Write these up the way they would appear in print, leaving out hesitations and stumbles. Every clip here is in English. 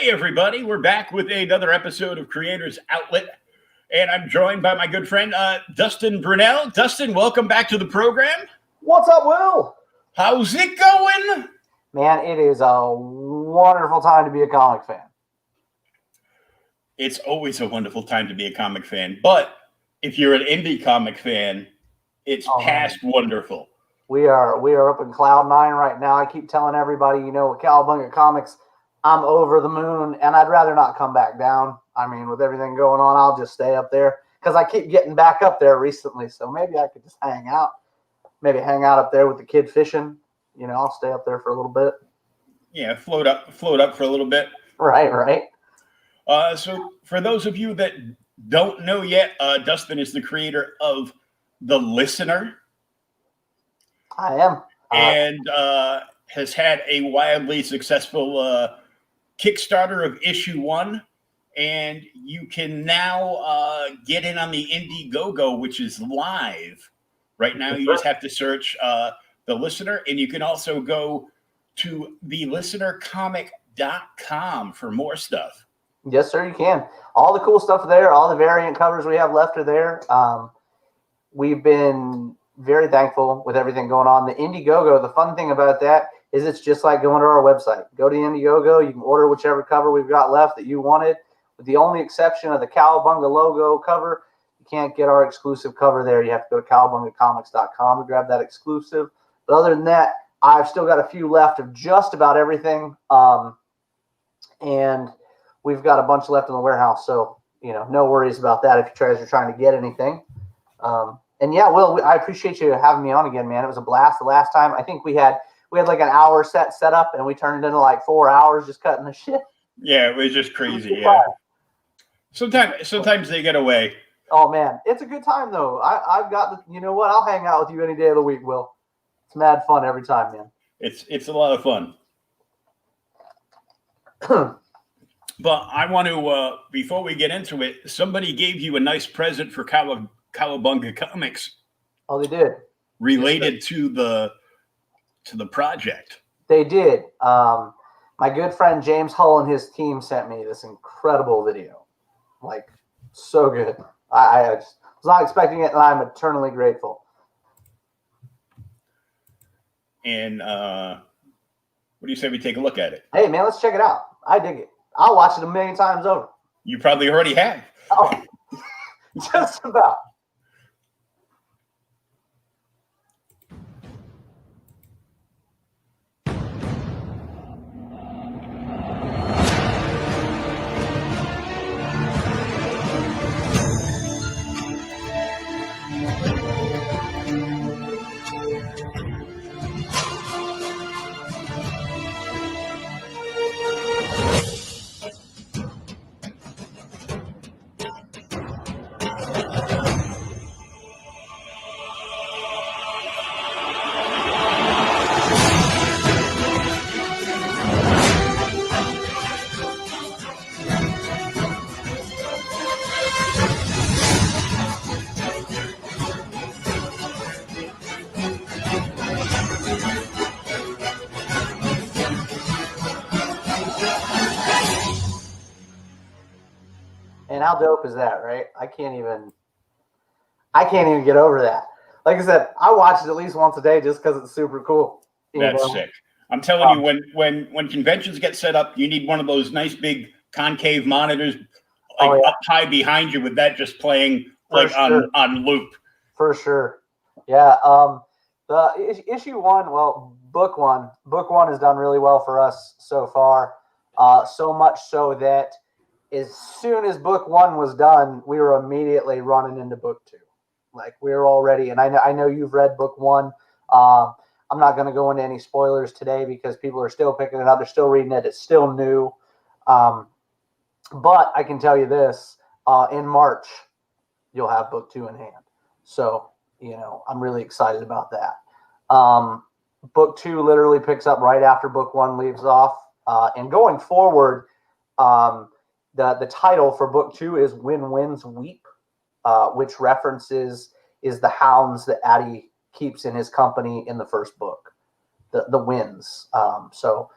Hey, everybody. We're back with another episode of Creators Outlet. And I'm joined by my good friend, Dustin Brunell. Dustin, welcome back to the program. What's up, Will? How's it going? Man, it is a wonderful time to be a comic fan. It's always a wonderful time to be a comic fan. But if you're an indie comic fan, it's past wonderful. We are up in cloud nine right now. I keep telling everybody, with Cowabunga Comics, I'm over the moon, and I'd rather not come back down. I mean, with everything going on, I'll just stay up there because I keep getting back up there recently. So maybe I could just hang out up there with the kid fishing. I'll stay up there for a little bit. Yeah, float up for a little bit. Right. So for those of you that don't know yet, Dustin is the creator of The Listener. I am. And has had a wildly successful Kickstarter of issue 1. And you can now get in on the Indiegogo, which is live. Right now, you just have to search The Listener. And you can also go to thelistenercomic.com for more stuff. Yes, sir, you can. All the cool stuff there, all the variant covers we have left are there. We've been very thankful with everything going on. The Indiegogo, the fun thing about that is it's just like going to our website. Go to the Indiegogo. You can order whichever cover we've got left that you wanted. With the only exception of the Cowabunga logo cover, you can't get our exclusive cover there. You have to go to cowabungacomics.com to grab that exclusive. But other than that, I've still got a few left of just about everything. And we've got a bunch left in the warehouse. So, no worries about that if you guys are trying to get anything. And yeah, Will, I appreciate you having me on again, man. It was a blast the last time. I think we had like an hour set up, and we turned it into like 4 hours just cutting the shit. Yeah, it was just crazy. Yeah. Sometimes they get away. Oh man, it's a good time though. I've got the, what? I'll hang out with you any day of the week, Will. It's mad fun every time, man. It's a lot of fun. But I want to, before we get into it, somebody gave you a nice present for Cowabunga Comics. Oh, they did. Related to the project. They did. My good friend James Hull and his team sent me this incredible video. Like, so good. I just was not expecting it, and I'm eternally grateful. And what do you say we take a look at it? Hey, man, let's check it out. I dig it. I'll watch it a million times over. You probably already have. Oh, just about. And how dope is that, right? I can't even get over that. Like I said, I watch it at least once a day just because it's super cool. That's sick. I'm telling you, when conventions get set up, you need one of those nice big concave monitors, up high behind you, with that just playing on loop. For sure. Yeah. The issue 1, well, book one has done really well for us so far. So much so that as soon as book 1 was done, we were immediately running into book 2. Like, we were already, and I know you've read book 1. I'm not going to go into any spoilers today because people are still picking it up. They're still reading it. It's still new. But I can tell you this, in March, you'll have book 2 in hand. So, I'm really excited about that. Book 2 literally picks up right after book 1 leaves off. And going forward, the title for book 2 is When Winds Weep, which references is the hounds that Addie keeps in his company in the first book, the winds. So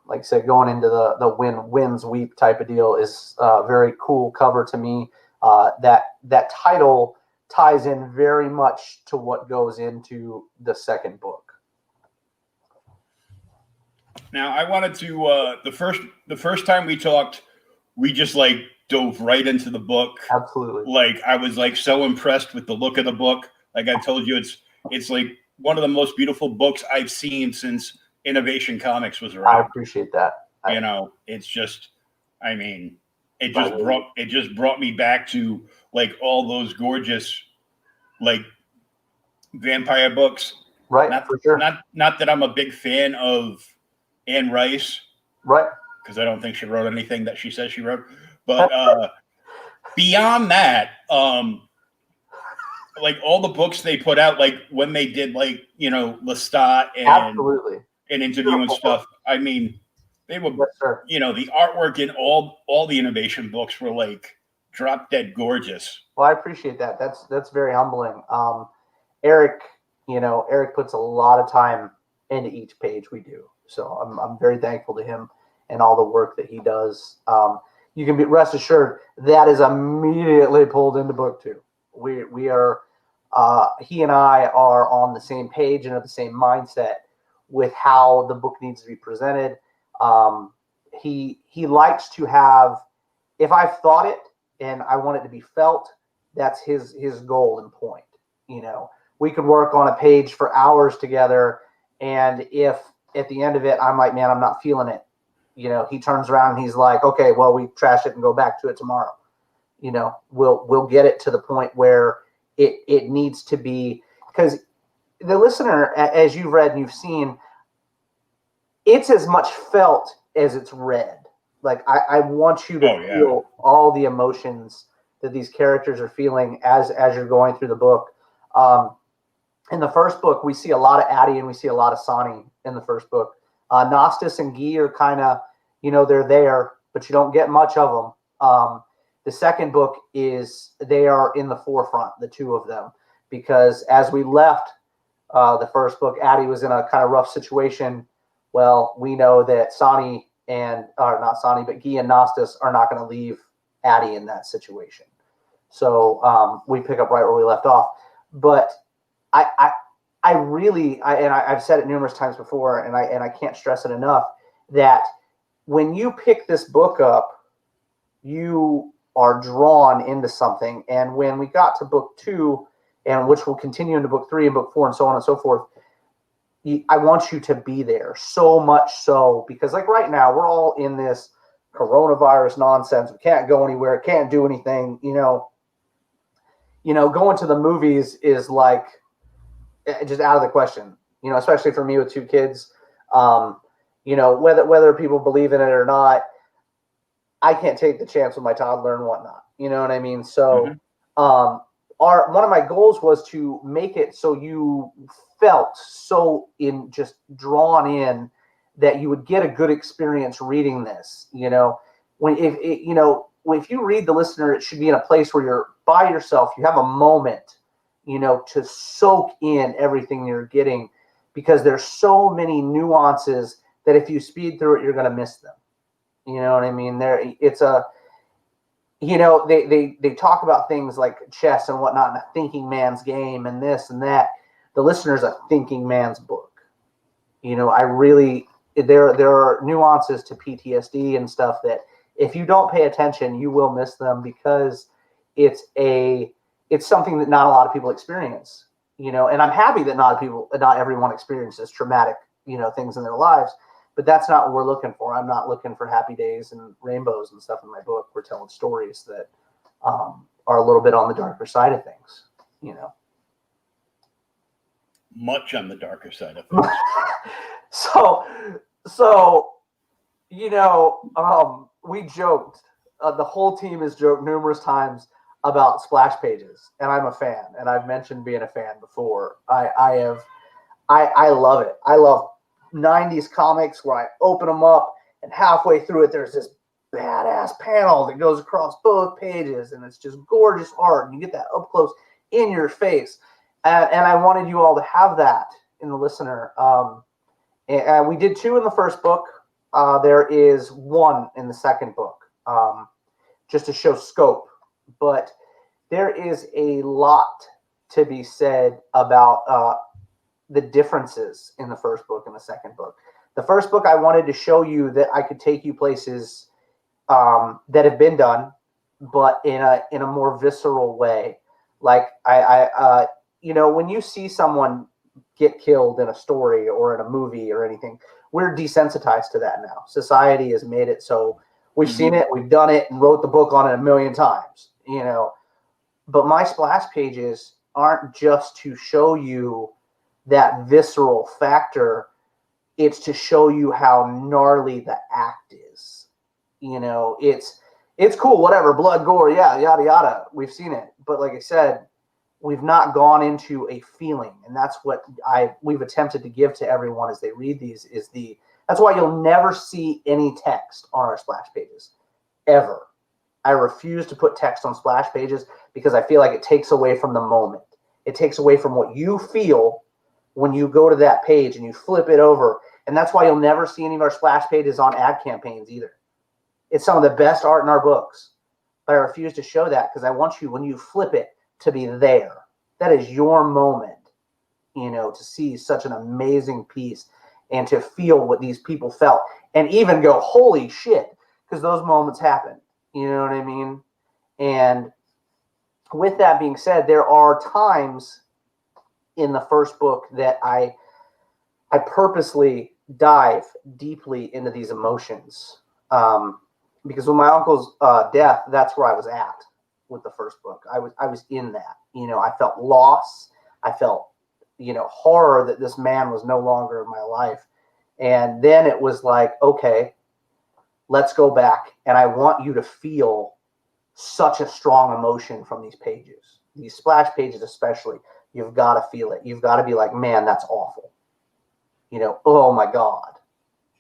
like I said, going into the wins weep type of deal is a very cool cover to me. That title ties in very much to what goes into the second book. Now, I wanted to the first time we talked, we just like dove right into the book. Absolutely. Like I was like so impressed with the look of the book. Like I told you, it's like one of the most beautiful books I've seen since Innovation Comics was around. I appreciate that. You know, it's just, I mean, it just brought me back to like all those gorgeous like vampire books. Right, Not, for sure. Not that I'm a big fan of Anne Rice. Right. Because I don't think she wrote anything that she says she wrote. But beyond that, like all the books they put out, like when they did like, you know, Lestat and Absolutely. and Interview and stuff, I mean, they were, yes, sir. You know, the artwork in all the Innovation books were like drop dead gorgeous. Well, I appreciate that. That's very humbling. Eric, you know, Eric puts a lot of time into each page we do. So I'm very thankful to him and all the work that he does. You can be rest assured that is immediately pulled into book 2. We are he and I are on the same page and of the same mindset with how the book needs to be presented. He likes to have, if I've thought it and I want it to be felt, that's his goal and point. You know, we could work on a page for hours together, and if at the end of it I'm like, man, I'm not feeling it, you know, he turns around and he's like, okay, well, we trash it and go back to it tomorrow. You know, we'll get it to the point where it needs to be, because the listener, as you've read and you've seen, it's as much felt as it's read. Like I want you to feel all the emotions that these characters are feeling as you're going through the book. In the first book, we see a lot of Addie and we see a lot of Sonny in the first book. Nostis and Guy are kind of, you know, they're there, but you don't get much of them. The second book is they are in the forefront, the two of them, because as we left the first book, Addie was in a kind of rough situation. Well, we know that Sonny and, or not Sonny, but Guy and Nostis are not going to leave Addie in that situation. So we pick up right where we left off. But I really, I've said it numerous times before, and I can't stress it enough, that when you pick this book up, you are drawn into something. And when we got to book 2, and which will continue into book 3 and book 4 and so on and so forth, I want you to be there, so much so, because like right now we're all in this coronavirus nonsense. We can't go anywhere, can't do anything. You know, going to the movies is like just out of the question. You know, especially for me with 2 kids. You know, whether people believe in it or not, I can't take the chance with my toddler and whatnot. You know what I mean? So, one of my goals was to make it so you felt so just drawn in that you would get a good experience reading this. You know, if you read the listener, it should be in a place where you're by yourself. You have a moment, you know, to soak in everything you're getting, because there's so many nuances that if you speed through it, you're going to miss them. You know what I mean? You know, they talk about things like chess and whatnot, and a thinking man's game and this and that. The listener's a thinking man's book. You know, there are nuances to PTSD and stuff that if you don't pay attention, you will miss them, because it's something that not a lot of people experience. You know, and I'm happy that not everyone experiences traumatic, you know, things in their lives. But that's not what we're looking for. I'm not looking for happy days and rainbows and stuff in my book. We're telling stories that are a little bit on the darker side of things, you know. Much on the darker side of things. So, you know, we joked. The whole team has joked numerous times about splash pages, and I'm a fan. And I've mentioned being a fan before. I love it. I love 90s comics where I open them up and halfway through it there's this badass panel that goes across both pages, and it's just gorgeous art, and you get that up close in your face, and I wanted you all to have that in the listener. And we did 2 in the first book. There is one in the second book, just to show scope. But there is a lot to be said about the differences in the first book and the second book. The first book, I wanted to show you that I could take you places that have been done, but in a more visceral way. Like when you see someone get killed in a story or in a movie or anything, we're desensitized to that now. Society has made it so we've seen it, we've done it, and wrote the book on it a million times. But my splash pages aren't just to show you that visceral factor. It's to show you how gnarly the act is. It's cool, whatever, blood, gore, yeah, yada yada. We've seen it, but like I said, we've not gone into a feeling, and that's what we've attempted to give to everyone as they read these. That's why you'll never see any text on our splash pages, ever. I refuse to put text on splash pages because I feel like it takes away from the moment. It takes away from what you feel when you go to that page and you flip it over. And that's why you'll never see any of our splash pages on ad campaigns either. It's some of the best art in our books. But I refuse to show that because I want you, when you flip it, to be there. That is your moment, to see such an amazing piece and to feel what these people felt and even go, holy shit, because those moments happen. You know what I mean? And with that being said, there are times in the first book that I purposely dive deeply into these emotions. Because with my uncle's death, that's where I was at with the first book. I was in that. I felt loss. I felt, horror that this man was no longer in my life. And then it was like, okay, let's go back. And I want you to feel such a strong emotion from these pages. These splash pages especially. You've got to feel it. You've got to be like, man, that's awful. Oh my God.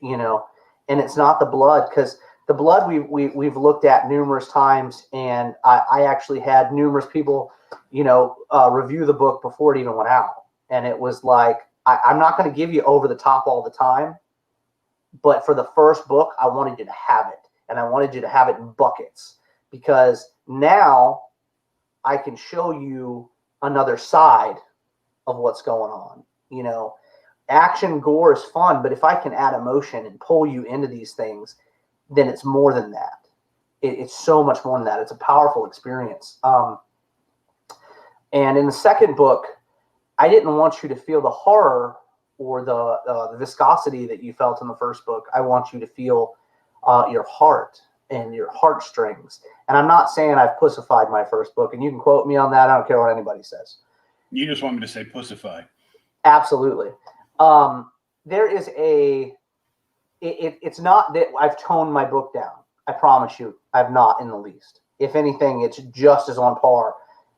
And it's not the blood, because the blood we've looked at numerous times, and I actually had numerous people, review the book before it even went out. And it was like, I'm not going to give you over the top all the time, but for the first book, I wanted you to have it. And I wanted you to have it in buckets, because now I can show you another side of what's going on. Action, gore is fun, but if I can add emotion and pull you into these things, then it's more than that. It's so much more than that. It's a powerful experience. And in the second book, I didn't want you to feel the horror or the viscosity that you felt in the first book. I want you to feel your heart and your heartstrings. And I'm not saying I've pussified my first book, and you can quote me on that. I don't care what anybody says. You just want me to say pussify. Absolutely. There is it's not that I've toned my book down. I promise you, I've not in the least. If anything, it's just as on par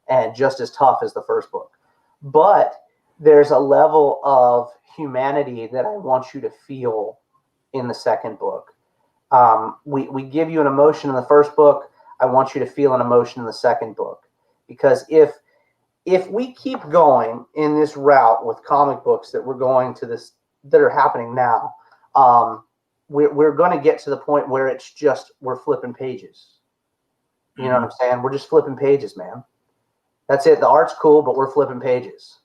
and just as tough as the first book. But there's a level of humanity that I want you to feel in the second book. We give you an emotion in the first book. I want you to feel an emotion in the second book. Because if we keep going in this route with comic books that we're going to this, that are happening now, we're going to get to the point where it's just, we're flipping pages. You know what I'm saying? We're just flipping pages, man. That's it. The art's cool, but we're flipping pages.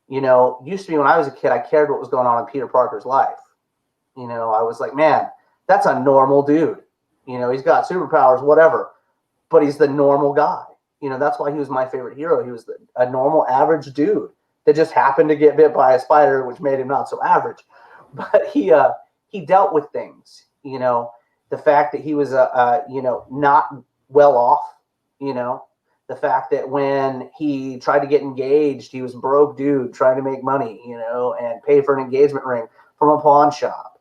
Used to be when I was a kid, I cared what was going on in Peter Parker's life. I was like, man, that's a normal dude. He's got superpowers, whatever, but he's the normal guy. That's why he was my favorite hero. He was a normal, average dude that just happened to get bit by a spider, which made him not so average. But he dealt with things. The fact that he was not well off. The fact that when he tried to get engaged, he was a broke dude trying to make money. And pay for an engagement ring from a pawn shop.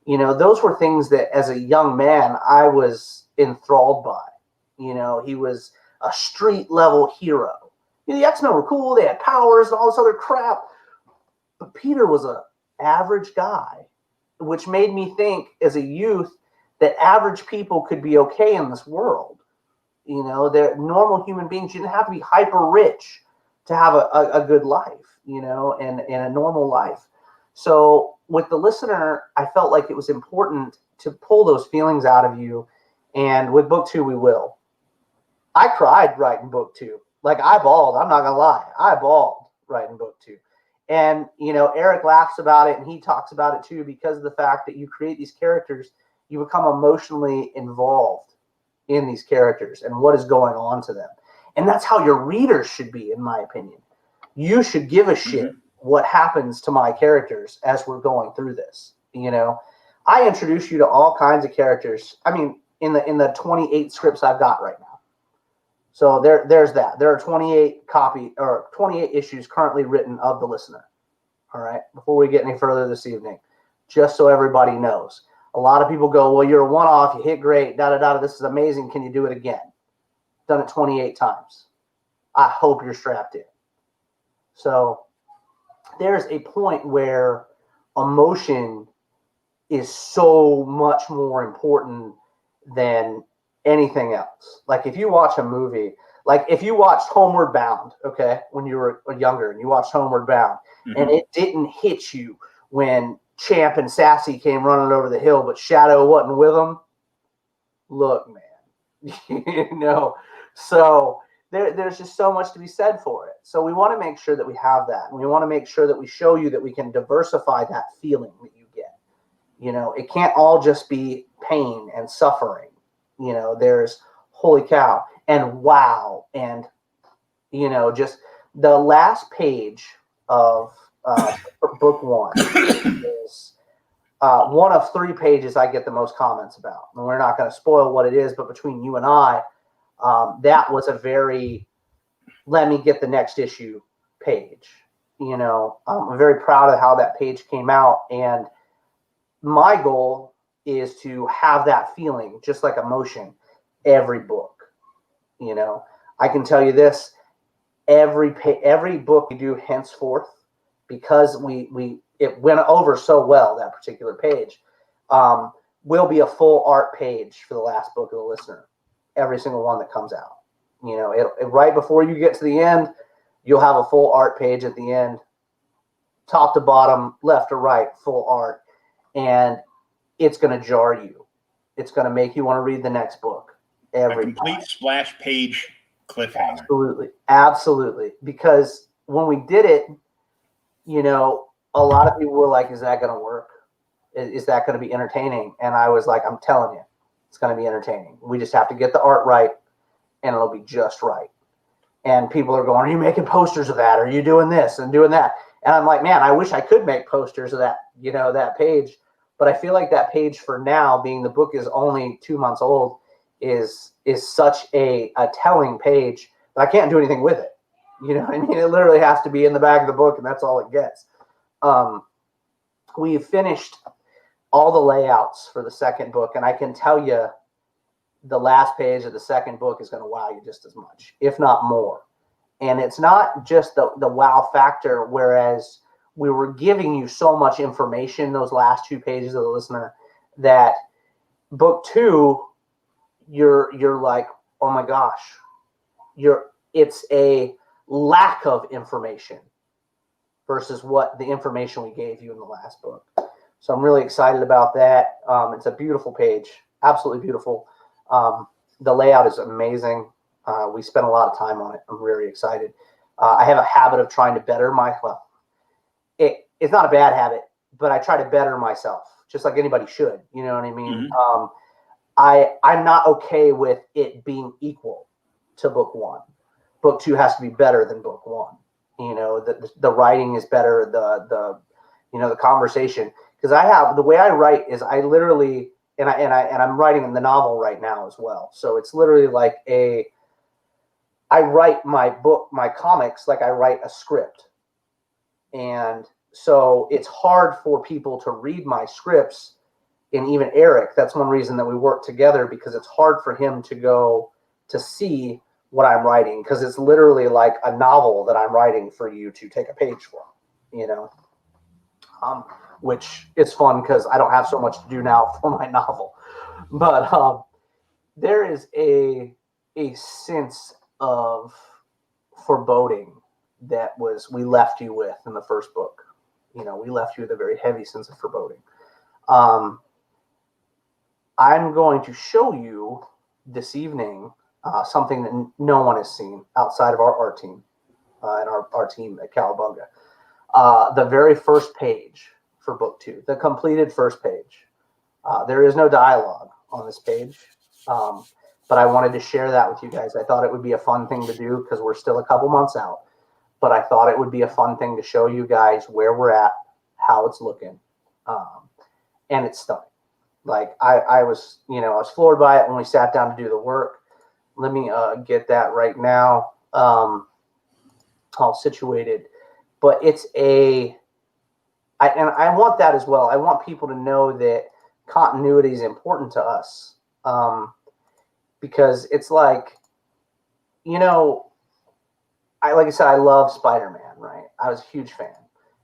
Those were things that, as a young man, I was enthralled by. He was a street level hero. The X-Men were cool. They had powers and all this other crap. But Peter was an average guy, which made me think as a youth that average people could be okay in this world. They're normal human beings. You didn't have to be hyper rich to have a good life, and a normal life. So with the listener, I felt like it was important to pull those feelings out of you. And with book 2, we will. I cried writing book 2. Like, I bawled. I'm not going to lie. I bawled writing book 2. And, Eric laughs about it, and he talks about it too, because of the fact that you create these characters, you become emotionally involved in these characters and what is going on to them. And that's how your readers should be, in my opinion. You should give a shit what happens to my characters as we're going through this. I introduce you to all kinds of characters. I mean, in the 28 scripts I've got right now. So there's that. There are 28 issues currently written of The Listener. All right. Before we get any further this evening, just so everybody knows, a lot of people go, well, you're a one-off, you hit great, this is amazing. Can you do it again? Done it 28 times. I hope you're strapped in. So there's a point where emotion is so much more important than anything else. Like, if you watch a movie, like if you watched Homeward Bound, okay, when you were younger and you watched Homeward Bound, and it didn't hit you when Champ and Sassy came running over the hill, but Shadow wasn't with them. Look, man, so there's just so much to be said for it. So we want to make sure that we have that. And we want to make sure that we show you that we can diversify that feeling that you get. It can't all just be pain and suffering. There's holy cow and wow. And, just the last page of book 1 is one of 3 pages I get the most comments about. And we're not going to spoil what it is, but between you and I, that was a very, let me get the next issue page. I'm very proud of how that page came out. And my goal is to have that feeling, just like emotion, every book. I can tell you this, every book we do henceforth, because it went over so well, that particular page, will be a full art page for the last book of The Listener. Every single one that comes out. Right before you get to the end, you'll have a full art page at the end, top to bottom, left to right, full art. And it's going to jar you. It's going to make you want to read the next book. A complete splash page cliffhanger. Absolutely. Because when we did it, a lot of people were like, is that going to work? Is that going to be entertaining? And I was like, I'm telling you, it's going to be entertaining. We just have to get the art right, and it'll be just right. And people are going, are you making posters of that? Are you doing this and doing that? And I'm like, man, I wish I could make posters of that, that page. But I feel like that page, for now, being the book is only 2 months old, is such a telling page that I can't do anything with it. You know what I mean? It literally has to be in the back of the book, and that's all it gets. We've finished all the layouts for the second book, and I can tell you the last page of the second book is going to wow you just as much, if not more. And it's not just the wow factor, whereas we were giving you so much information, those last 2 pages of The Listener, that book 2, you're like, oh my gosh, it's a lack of information versus what the information we gave you in the last book. So I'm really excited about that. It's a beautiful page, absolutely beautiful. The layout is amazing. We spent a lot of time on it. I'm very excited. I have a habit of trying to better it's not a bad habit, but I try to better myself, just like anybody should. You know what I mean? I'm not okay with it being equal to book 1. Book 2 has to be better than book 1. The writing is better. The conversation, because the way I write is I literally, and I'm writing in the novel right now as well. So it's literally like I write my comics like I write a script. And so it's hard for people to read my scripts, and even Eric, that's one reason that we work together, because it's hard for him to go to see what I'm writing, because it's literally like a novel that I'm writing for you to take a page from, which is fun because I don't have so much to do now for my novel. But there is a sense of foreboding that we left you with in the first book. we left you with a very heavy sense of foreboding. I'm going to show you this evening something that no one has seen outside of our art team and our team at Cowabunga. The very first page for book 2, the completed first page. There is no dialogue on this page, but I wanted to share that with you guys. I thought it would be a fun thing to do because we're still a couple months out, but I thought it would be a fun thing to show you guys where we're at, how it's looking, and it's stunning. Like I was floored by it when we sat down to do the work. Let me get that right now, all situated. But it's I want that as well. I want people to know that continuity is important to us, because it's like, like I said, I love Spider-Man, right? I was a huge fan,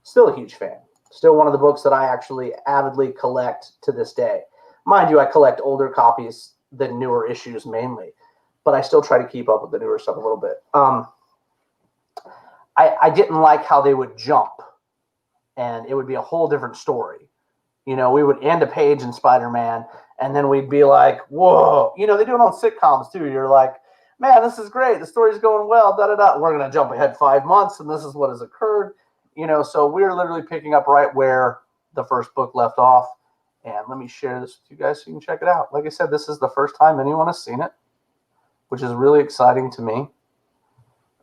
still a huge fan, still one of the books that I actually avidly collect to this day. Mind you, I collect older copies than newer issues mainly, but I still try to keep up with the newer stuff a little bit. I didn't like how they would jump, and it would be a whole different story. We would end a page in Spider-Man, and then we'd be like, whoa. They do it on sitcoms, too. You're like, man, this is great. The story's going well, da-da-da. We're going to jump ahead 5 months, and this is what has occurred. So we're literally picking up right where the first book left off. And let me share this with you guys so you can check it out. Like I said, this is the first time anyone has seen it, which is really exciting to me.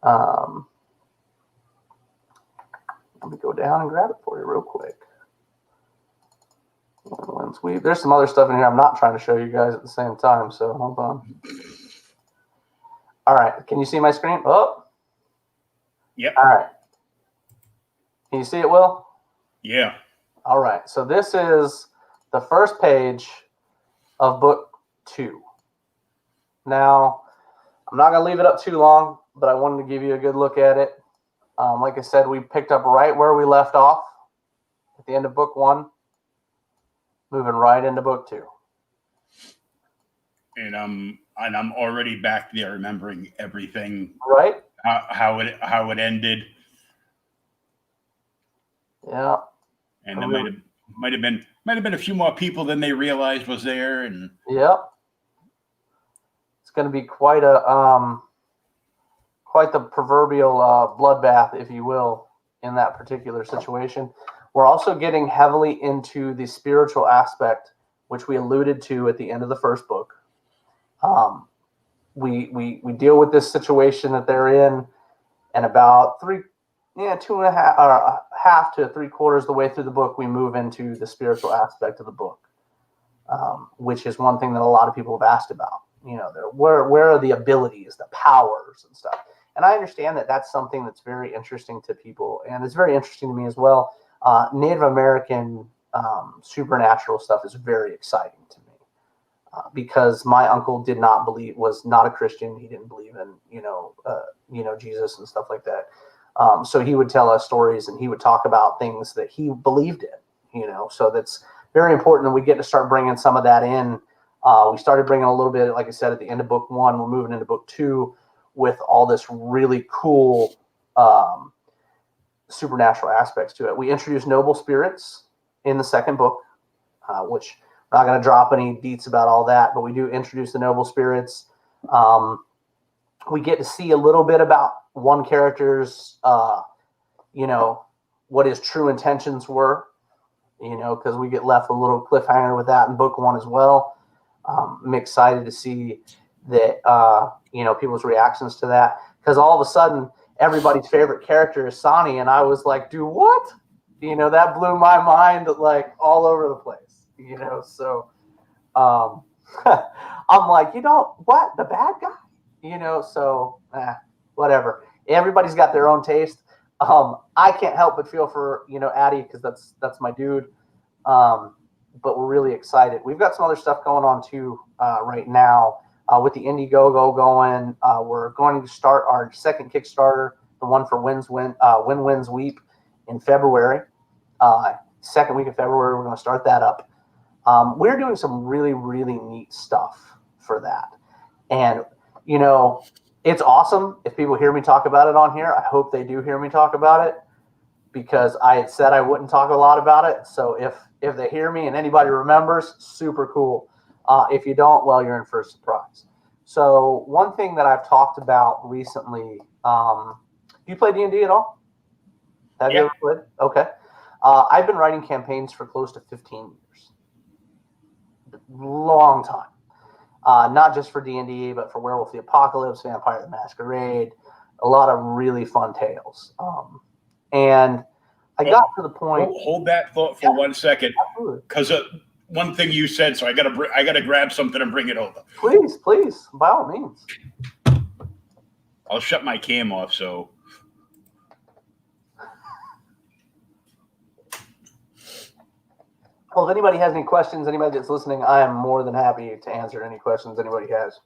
Let me go down and grab it for you real quick. There's some other stuff in here I'm not trying to show you guys at the same time, so hold on. All right, can you see my screen? Oh. Yep. All right. Can you see it, Will? Yeah. All right, so this is the first page of book 2. Now, I'm not going to leave it up too long, but I wanted to give you a good look at it. Like I said, we picked up right where we left off at the end of book 1, moving right into book 2. And I'm already back there, remembering everything, right? How it ended. Yeah. And there might have been a few more people than they realized was there. And yeah, it's going to be quite the proverbial bloodbath, if you will, in that particular situation. We're also getting heavily into the spiritual aspect, which we alluded to at the end of the first book. We deal with this situation that they're in, and about 2.5 half to 3/4 the way through the book, we move into the spiritual aspect of the book, which is one thing that a lot of people have asked about. Where are the abilities, the powers and stuff? And I understand that that's something that's very interesting to people, and it's very interesting to me as well. Native American supernatural stuff is very exciting to me, because my uncle was not a Christian. He didn't believe in Jesus and stuff like that. So he would tell us stories, and he would talk about things that he believed in. So that's very important, and we get to start bringing some of that in. We started bringing a little bit, like I said, at the end of book 1. We're moving into book 2 with all this really cool supernatural aspects to it. We introduced noble spirits in the second book, which I'm not going to drop any deets about all that, but we do introduce the noble spirits. We get to see a little bit about one character's, what his true intentions were, because we get left a little cliffhanger with that in book 1 as well. I'm excited to see that, people's reactions to that, because all of a sudden everybody's favorite character is Sonny, and I was like, do what? That blew my mind, like, all over the place, so I'm like, what? The bad guy? So whatever. Everybody's got their own taste. I can't help but feel for, Addie, because that's my dude. But we're really excited. We've got some other stuff going on too right now with the Indiegogo going. We're going to start our second Kickstarter, the one for Win Wins Weep, in February. Second week of February, we're going to start that up. We're doing some really, really neat stuff for that. And, it's awesome if people hear me talk about it on here. I hope they do hear me talk about it, because I had said I wouldn't talk a lot about it. So if they hear me and anybody remembers, super cool. If you don't, well, you're in for a surprise. So one thing that I've talked about recently, do you play D&D at all? Have you ever played? Okay. I've been writing campaigns for close to 15 years. Long time. Not just for D&D, but for Werewolf the Apocalypse, Vampire the Masquerade, a lot of really fun tales. And I got to the point. Hold that thought for 1 second, because one thing you said, so I gotta grab something and bring it over. Please, by all means. I'll shut my cam off. So. Well, if anybody has any questions, anybody that's listening, I am more than happy to answer any questions anybody has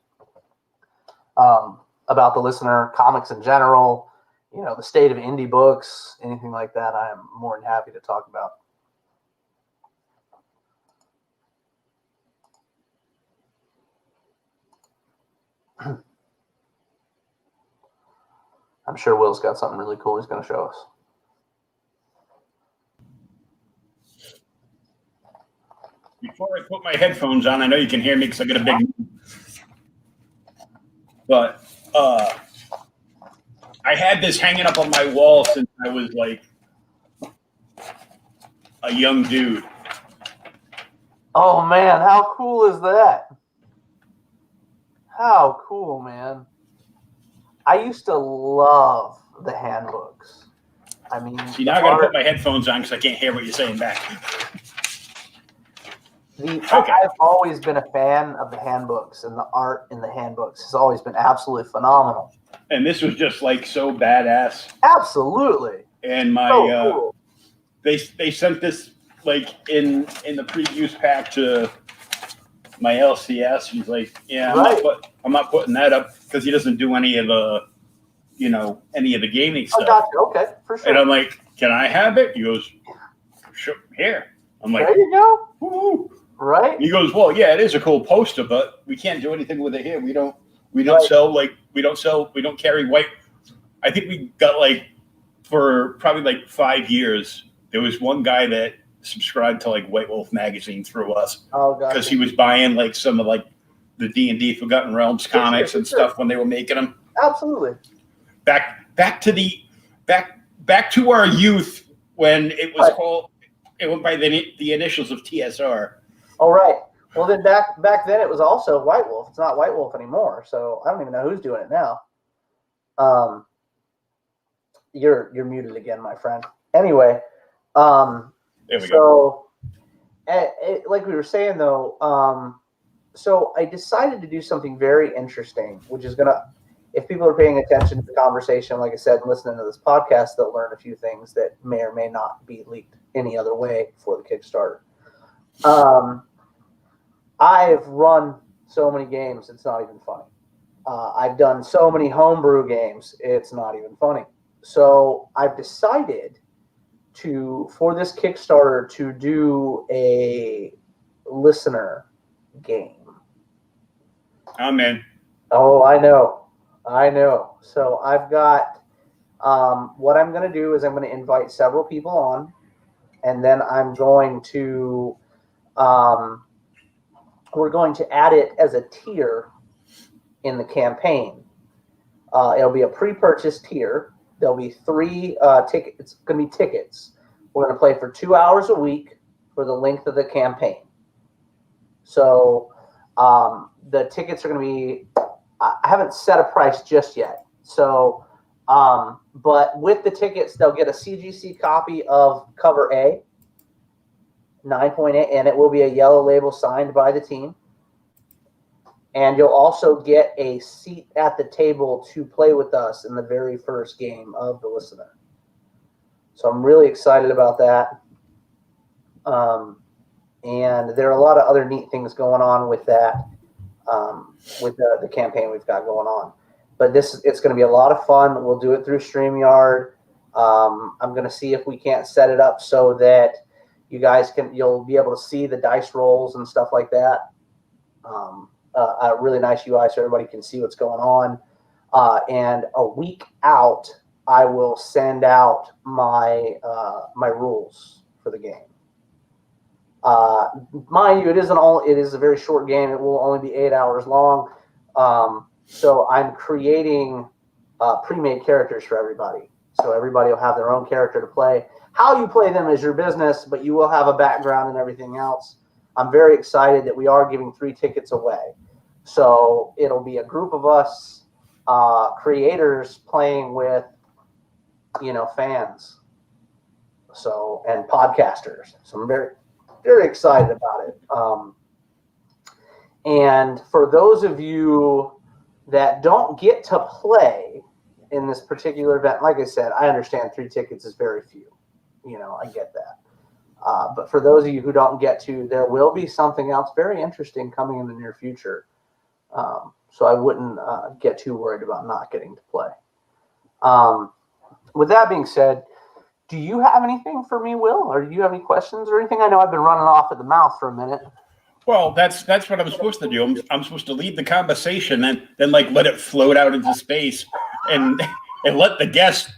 about the listener, comics in general, the state of indie books, anything like that. I am more than happy to talk about. I'm sure Will's got something really cool he's going to show us. Before I put my headphones on, I know you can hear me because I got a big. But I had this hanging up on my wall since I was like a young dude. Oh man, how cool is that? How cool, man. I used to love the handbooks. I mean, see, now I got to put my headphones on because I can't hear what you're saying back. I've always been a fan of the handbooks, and the art in the handbooks has always been absolutely phenomenal. And this was just like so badass. Absolutely. And my cool. they sent this like in the previews pack to my LCS. He's like, yeah, I'm not putting that up because he doesn't do any of the any of the gaming stuff. Gotcha. Okay, for sure. And I'm like, can I have it? He goes, sure, here. I'm like, there you go. Woo-hoo. Right. He goes, well, yeah, it is a cool poster, but we can't do anything with it here. We don't sell, we don't carry white. I think we got for probably 5 years, there was one guy that subscribed to White Wolf magazine through us. Oh, gotcha. Because he was buying some of the D&D Forgotten Realms comics and stuff when they were making them. Absolutely. Back to our youth when it was called, it went by the initials of TSR. Oh, right. Well, then back then it was also White Wolf. It's not White Wolf anymore, so I don't even know who's doing it now. You're muted again, my friend. Anyway, there we go. Like we were saying though, so I decided to do something very interesting, which is gonna, if people are paying attention to the conversation, like I said, and listening to this podcast, they'll learn a few things that may or may not be leaked any other way for the Kickstarter. I've run so many games, it's not even funny. I've done so many homebrew games, it's not even funny. So I've decided for this Kickstarter to do a listener game. I'm in. Oh, I know. So I've got, what I'm going to do is I'm going to invite several people on, and then I'm going to, we're going to add it as a tier in the campaign. It'll be a pre-purchase tier. There'll be 3 tickets. It's going to be tickets. We're going to play for 2 hours a week for the length of the campaign. So the tickets are going to be, I haven't set a price just yet. So, but with the tickets, they'll get a CGC copy of Cover A, 9.8, and it will be a yellow label signed by the team. And you'll also get a seat at the table to play with us in the very first game of the listener. So I'm really excited about that. And there are a lot of other neat things going on with that, with the campaign we've got going on. But it's going to be a lot of fun. We'll do it through StreamYard. I'm going to see if we can't set it up so that you guys you'll be able to see the dice rolls and stuff like that. A really nice UI so everybody can see what's going on. And a week out, I will send out my my rules for the game. Mind you, it is a very short game. It will only be 8 hours long. So I'm creating pre-made characters for everybody. So everybody will have their own character to play. How you play them is your business, but you will have a background and everything else. I'm very excited that we are giving 3 tickets away. So it'll be a group of us creators playing with, fans. So, and podcasters. So I'm very, very excited about it. And for those of you that don't get to play in this particular event, like I said, I understand 3 tickets is very few. I get that. But for those of you who don't get to, there will be something else very interesting coming in the near future. So I wouldn't get too worried about not getting to play. With that being said, do you have anything for me, Will? Or do you have any questions or anything? I know I've been running off at the mouth for a minute. Well, that's what I'm supposed to do. I'm supposed to lead the conversation and then let it float out into space and let the guest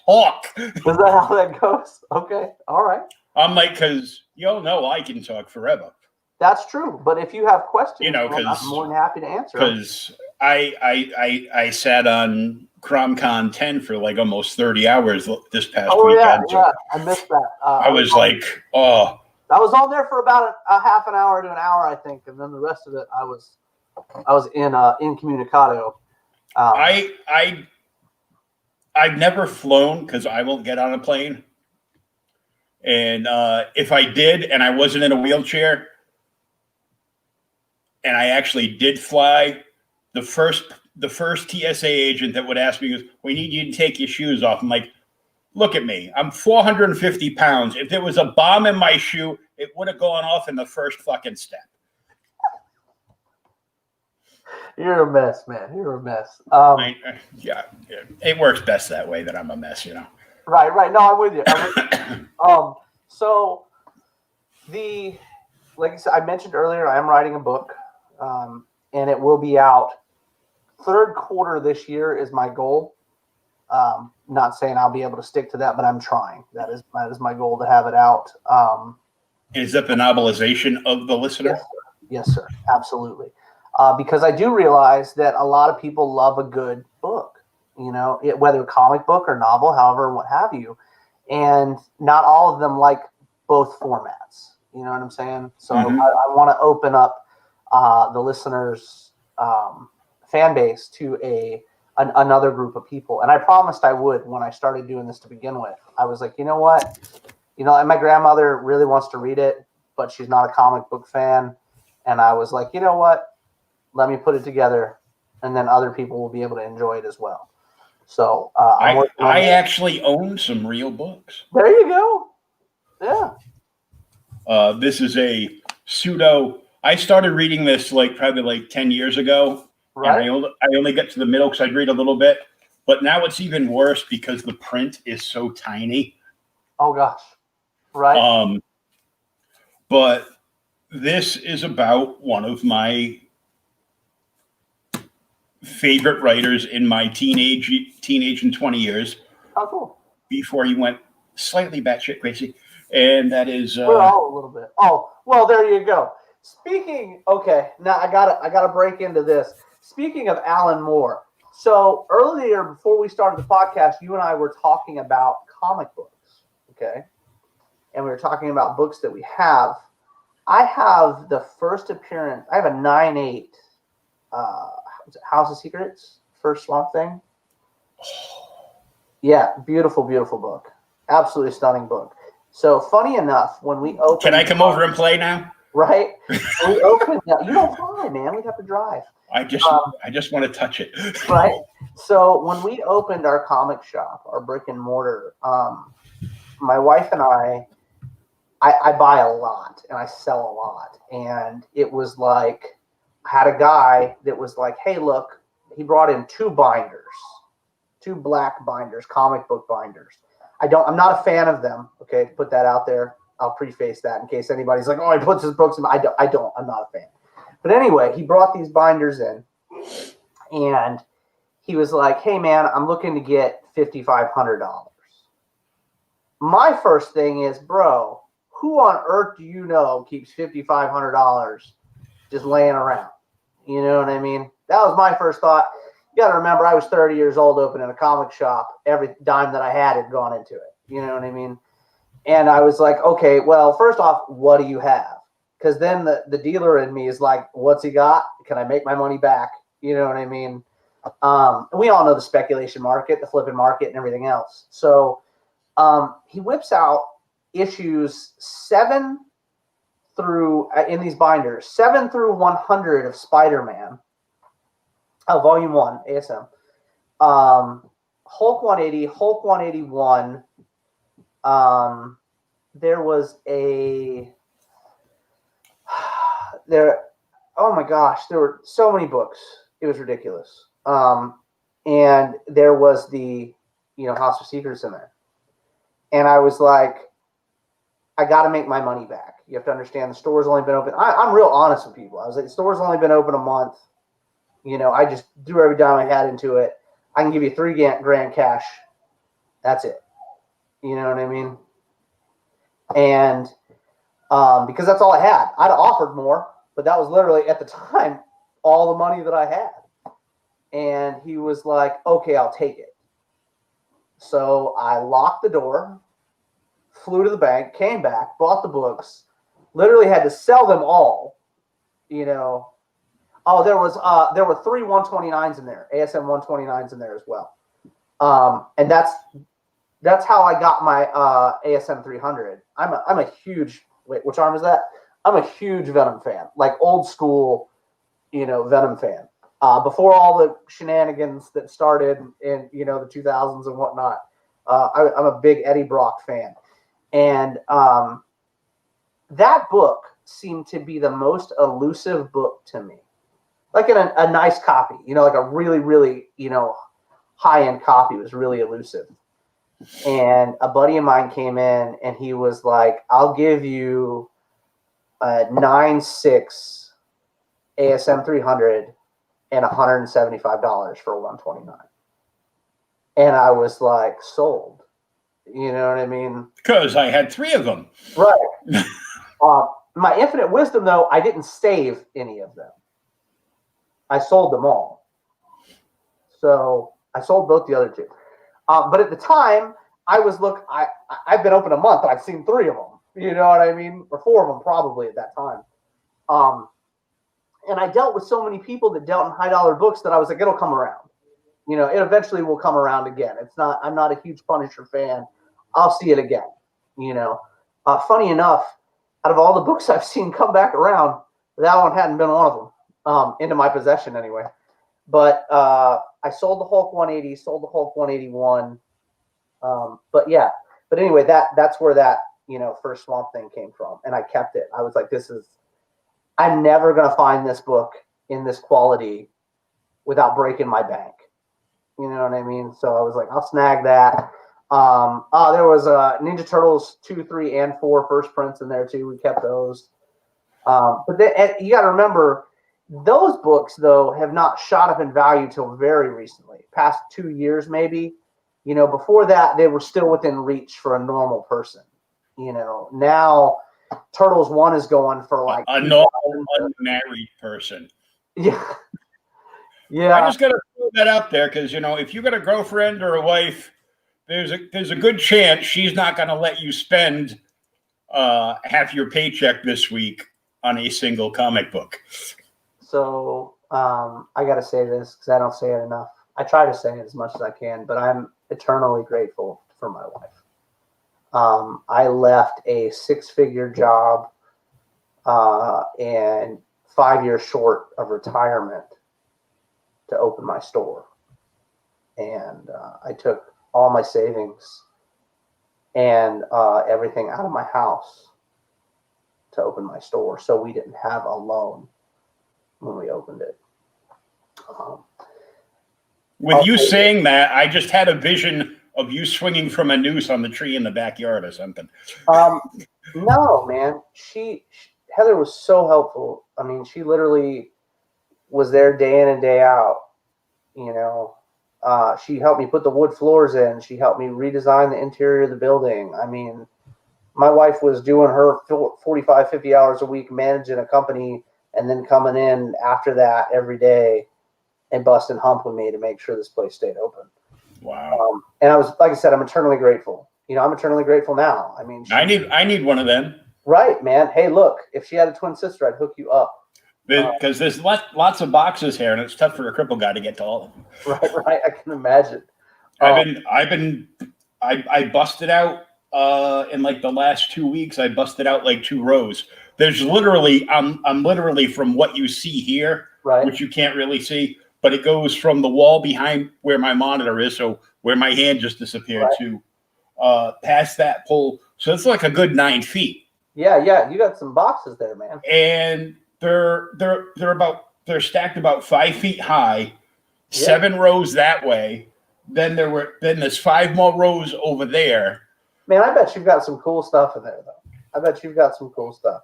talk. Is that how that goes? Okay. All right. I'm because y'all know I can talk forever. That's true. But if you have questions, because I'm more than happy to answer. Because I sat on CromCon 10 for almost 30 hours this past weekend. Yeah, I missed that. I was I was on there for about a half an hour to an hour, I think, and then the rest of it I was incommunicado. I've never flown because I won't get on a plane, and if I did and I wasn't in a wheelchair, and I actually did fly, the first TSA agent that would ask me was, "We need you to take your shoes off." I'm like, look at me. I'm 450 pounds. If there was a bomb in my shoe, it would have gone off in the first fucking step. You're a mess, man. You're a mess. Yeah, it works best that way that I'm a mess, Right. No, I'm with you. So like I said, I mentioned earlier, I am writing a book, and it will be out third quarter this year is my goal. Not saying I'll be able to stick to that, but I'm trying. That is my goal to have it out. Is that the novelization of The Listener? Yes, sir. Absolutely. Because I do realize that a lot of people love a good book, whether a comic book or novel, however, what have you. And not all of them like both formats. You know what I'm saying? So I want to open up the listeners' fan base to another group of people. And I promised I would when I started doing this to begin with. I was like, you know what? And my grandmother really wants to read it, but she's not a comic book fan. And I was like, you know what? Let me put it together, and then other people will be able to enjoy it as well. So I actually own some real books. There you go. Yeah. This is a pseudo. I started reading this probably 10 years ago. Right. And I only get to the middle because I'd read a little bit. But now it's even worse because the print is so tiny. Oh, gosh. Right. But this is about one of my favorite writers in my teenage and 20 years. Oh, cool. Before he went slightly batshit crazy. And that is we're all a little bit. Oh, well, there you go. Now I gotta break into this. Speaking of Alan Moore, so earlier before we started the podcast, you and I were talking about comic books, okay? And we were talking about books that we have. I have the first appearance. I have a 9/8 House of Secrets, first Swamp Thing. Yeah, beautiful, beautiful book. Absolutely stunning book. So funny enough, when we opened, can I come over and play now? Right? We opened. You don't fly, man. We have to drive. I just want to touch it. Right. So when we opened our comic shop, our brick and mortar, my wife and I buy a lot and I sell a lot, and it was like I had a guy that was like, "Hey, look," he brought in 2 binders, 2 black binders, comic book binders. I'm not a fan of them. Okay, to put that out there. I'll preface that in case anybody's like, "Oh, he puts his books in." I'm not a fan. But anyway, he brought these binders in, and he was like, "Hey, man, I'm looking to get $5,500. My first thing is, bro, who on earth do you know keeps $5,500 just laying around? You know what I mean? That was my first thought. You got to remember, I was 30 years old opening a comic shop. Every dime that I had gone into it. You know what I mean? And I was like, okay, well, first off, what do you have? Because then the dealer in me is like, what's he got? Can I make my money back? You know what I mean? We all know the speculation market, the flipping market, and everything else. So he whips out issues 7 through, in these binders, 7 through 100 of Spider-Man, Volume 1, ASM, Hulk 180, Hulk 181. There was oh my gosh, there were so many books. It was ridiculous. And there was the, House of Secrets in there. And I was like, I got to make my money back. You have to understand the store's only been open. I'm real honest with people. I was like, the store's only been open a month. I just threw every dime I had into it. I can give you $3,000 cash. That's it. You know what I mean? And because that's all I had. I'd offered more, but that was literally at the time all the money that I had. And he was like, okay, I'll take it. So I locked the door, flew to the bank, came back, bought the books, literally had to sell them all. Oh, there were 3 129s in there, ASM 129s in there as well. And that's how I got my ASM 300. I'm a huge, wait, which arm is that? I'm a huge Venom fan, like old school, Venom fan. Before all the shenanigans that started in, the 2000s and whatnot. I'm a big Eddie Brock fan. And that book seemed to be the most elusive book to me. Like a nice copy, like a really, really, high-end copy was really elusive. And a buddy of mine came in and he was like, I'll give you a 9.6 ASM 300 and $175 for a 129. And I was like, sold. You know what I mean? Because I had 3 of them. Right. My infinite wisdom, though, I didn't save any of them. I sold them all. So I sold both the other 2. But at the time, I've been open a month and I've seen 3 of them. You know what I mean? Or 4 of them probably at that time. And I dealt with so many people that dealt in high dollar books that I was like, it'll come around. It eventually will come around again. I'm not a huge Punisher fan. I'll see it again. Funny enough, out of all the books I've seen come back around, that one hadn't been one of them, into my possession anyway. But I sold the Hulk 180, sold the Hulk 181. But anyway, that's where that, first Swamp Thing came from. And I kept it. I was like, I'm never going to find this book in this quality without breaking my bank. You know what I mean? So I was like, I'll snag that. There was Ninja Turtles 2, 3, and 4 first prints in there too. We kept those. But then, you got to remember, those books, though, have not shot up in value till very recently, past 2 years maybe. Before that, they were still within reach for a normal person. Now Turtles 1 is going for like a normal unmarried person. Yeah. Yeah. I just got to throw that out there because, if you got a girlfriend or a wife, there's a good chance she's not going to let you spend half your paycheck this week on a single comic book. So I got to say this because I don't say it enough. I try to say it as much as I can, but I'm eternally grateful for my wife. I left a 6-figure job and 5 years short of retirement to open my store. And I took all my savings and everything out of my house to open my store. So we didn't have a loan when we opened it. With you saying that, I just had a vision of you swinging from a noose on the tree in the backyard or something. No, man. Heather was so helpful. I mean, she literally was there day in and day out, She helped me put the wood floors in. She helped me redesign the interior of the building. I mean, my wife was doing her 45, 50 hours a week managing a company and then coming in after that every day and busting hump with me to make sure this place stayed open. Wow. And I was, like I said, I'm eternally grateful. I'm eternally grateful now. I mean, I need one of them. Right, man. Hey, look, if she had a twin sister, I'd hook you up. Because there's lots of boxes here, and it's tough for a cripple guy to get to all of them. Right. I can imagine. I busted out in like the last 2 weeks. I busted out like 2 rows. There's literally, I'm literally from what you see here, right, which you can't really see, but it goes from the wall behind where my monitor is, so where my hand just disappeared to past that pole. So it's like a good 9 feet. Yeah, you got some boxes there, man. And they're stacked about 5 feet high, 7 rows that way. Then there's 5 more rows over there. Man, I bet you've got some cool stuff in there, though. I bet you've got some cool stuff.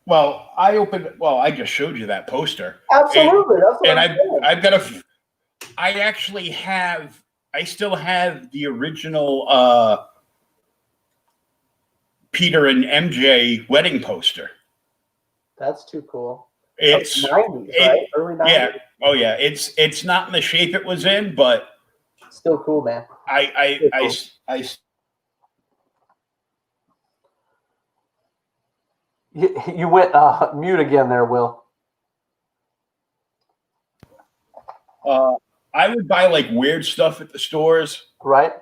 Well, I just showed you that poster. Absolutely, that's what I'm saying. I still have the original Peter and MJ wedding poster. That's too cool. It's 90s, right? Early 90s. Yeah. Oh yeah. It's not in the shape it was in, but still cool, man. You went mute again there, Will. I would buy like weird stuff at the stores. Right.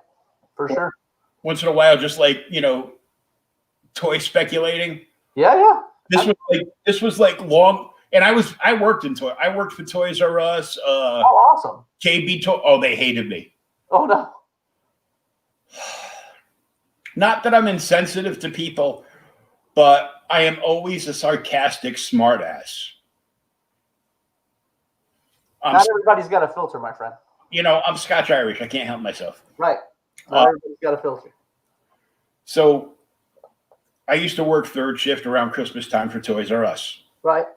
For sure. Once in a while, just like, toy speculating. Yeah. This was like long, and I worked for Toys R Us. Awesome. KB Toy. Oh, they hated me. Oh no. Not that I'm insensitive to people, but I am always a sarcastic smartass. Not everybody's got a filter, my friend. I'm Scotch Irish. I can't help myself. Right. Not everybody's got a filter. So I used to work third shift around Christmas time for Toys R Us. Right.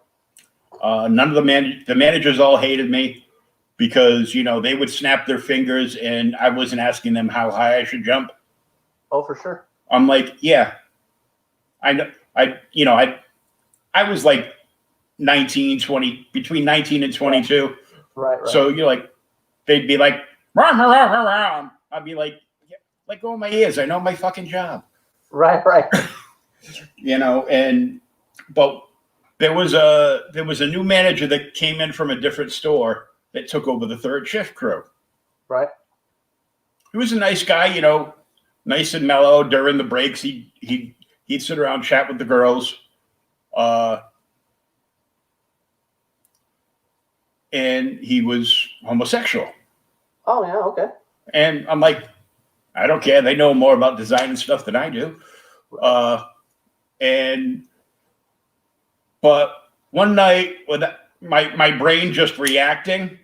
None of the managers all hated me because, they would snap their fingers and I wasn't asking them how high I should jump. Oh, for sure. I'm like, yeah, I know. I was like 19, 20, between 19 and 22. Right. So they'd be like, rah, rah, rah, rah, rah. I'd be like, yeah, let go of my ears. I know my fucking job. Right. But there was a new manager that came in from a different store that took over the third shift crew. Right. He was a nice guy, nice and mellow. During the breaks, he'd sit around, chat with the girls. And he was homosexual. Oh, yeah, okay. And I'm like, I don't care. They know more about design and stuff than I do. But one night, with my brain just reacting,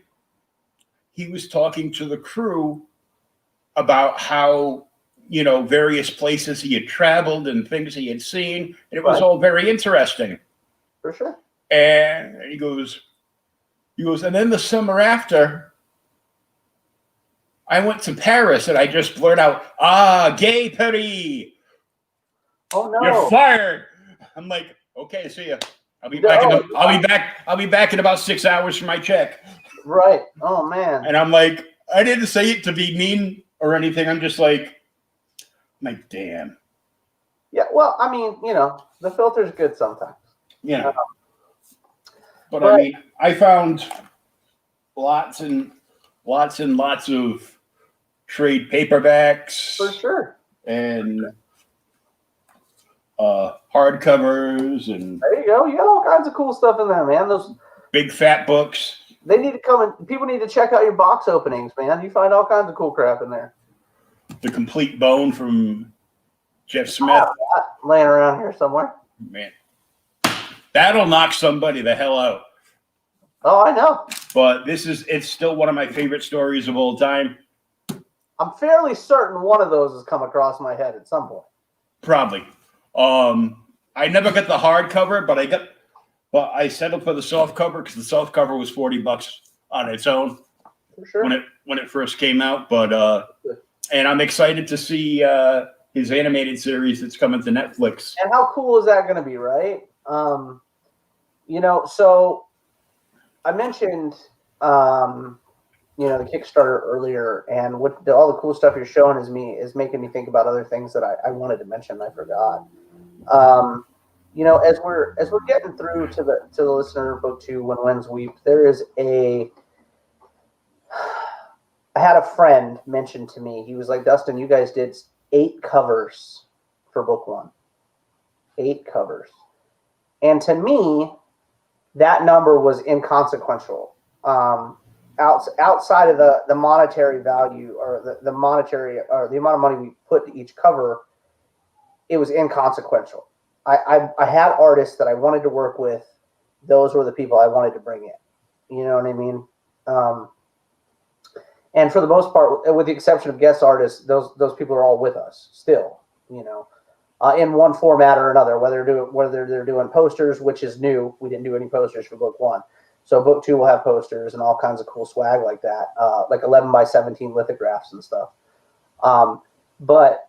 he was talking to the crew about how, various places he had traveled and things he had seen. And it was all very interesting. For sure. And he goes, and then the summer after, I went to Paris and I just blurted out, gay Paris. Oh no. You're fired. I'm like, okay, see ya. I'll be back in about 6 hours for my check. Right. Oh man. And I'm like, I didn't say it to be mean or anything. I'm just like, damn. Yeah, well, I mean, the filter's good sometimes. Yeah. But I mean, I found lots and lots of trade paperbacks. For sure. And hardcovers and there you go. You got all kinds of cool stuff in there, man. Those big fat books. They need to come and people need to check out your box openings, man. You find all kinds of cool crap in there. The Complete Bone from Jeff Smith. Laying around here somewhere. Man. That'll knock somebody the hell out. Oh, I know. But it's still one of my favorite stories of all time. I'm fairly certain one of those has come across my head at some point. Probably. I never got the hardcover, but I settled for the soft cover because the soft cover was $40 on its own. for sure. when it first came out. But and I'm excited to see his animated series that's coming to Netflix. And how cool is that going to be, right? So I mentioned the Kickstarter earlier, and all the cool stuff you're showing is making me think about other things that I wanted to mention and I forgot. As we're getting through to the listener book 2, When Winds Weep, I had a friend mention to me, he was like, Dustin, you guys did 8 covers for book 1. 8 covers. And to me, that number was inconsequential. Outside of the monetary value or the monetary or the amount of money we put to each cover, it was inconsequential. I had artists that I wanted to work with. Those were the people I wanted to bring in. You know what I mean? And for the most part, with the exception of guest artists, those people are all with us still. In one format or another, whether they're doing posters, which is new. We didn't do any posters for book 1. So book 2 will have posters and all kinds of cool swag like that, like 11 by 17 lithographs and stuff. But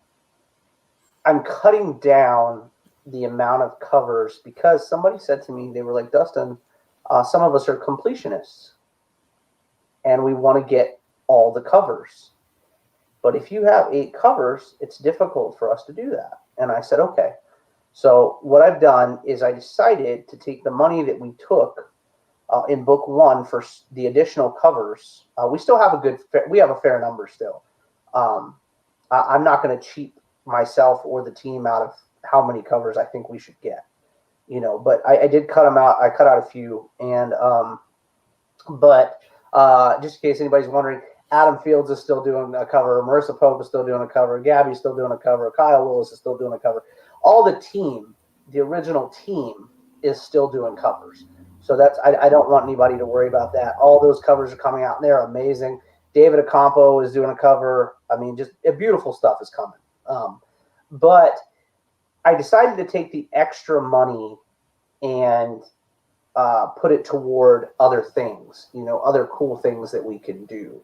I'm cutting down the amount of covers because somebody said to me, they were like, Dustin, some of us are completionists and we want to get all the covers. But if you have 8 covers, it's difficult for us to do that. And I said, okay. So what I've done is I decided to take the money that we took in book 1 for the additional covers. We still have a fair number still. I'm not going to cheat myself or the team out of how many covers I think we should get, but I did cut them out. I cut out a few. And, but just in case anybody's wondering, Adam Fields is still doing a cover. Marissa Pope is still doing a cover. Gabby's still doing a cover. Kyle Willis is still doing a cover. All the team, the original team, is still doing covers. So I don't want anybody to worry about that. All those covers are coming out, and they're amazing. David Acampo is doing a cover. I mean, just beautiful stuff is coming. But I decided to take the extra money and put it toward other things, other cool things that we can do.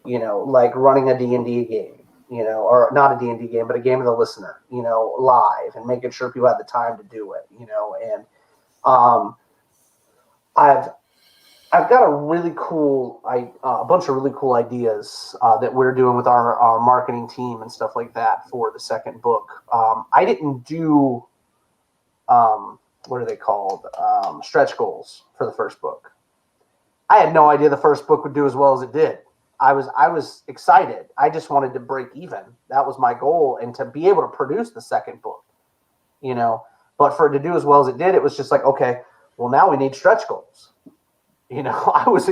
Like running a D&D game, or not a D&D game, but a game of the listener, live, and making sure people have the time to do it, and I've got a bunch of really cool ideas that we're doing with our marketing team and stuff like that for the second book. I didn't do, what are they called? Stretch goals for the first book. I had no idea the first book would do as well as it did. I was excited. I just wanted to break even. That was my goal, and to be able to produce the second book, but for it to do as well as it did, it was just like, okay, well, now we need stretch goals. I was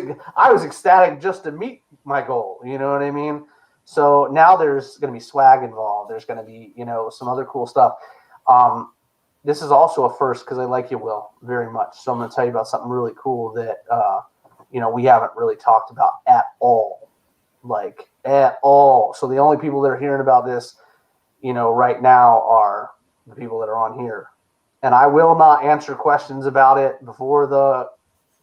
ecstatic just to meet my goal. You know what I mean? So now there's going to be swag involved. There's going to be, some other cool stuff. This is also a first because I like you, Will, very much. So I'm going to tell you about something really cool that, we haven't really talked about at all. Like at all. So the only people that are hearing about this, right now are the people that are on here. And I will not answer questions about it before the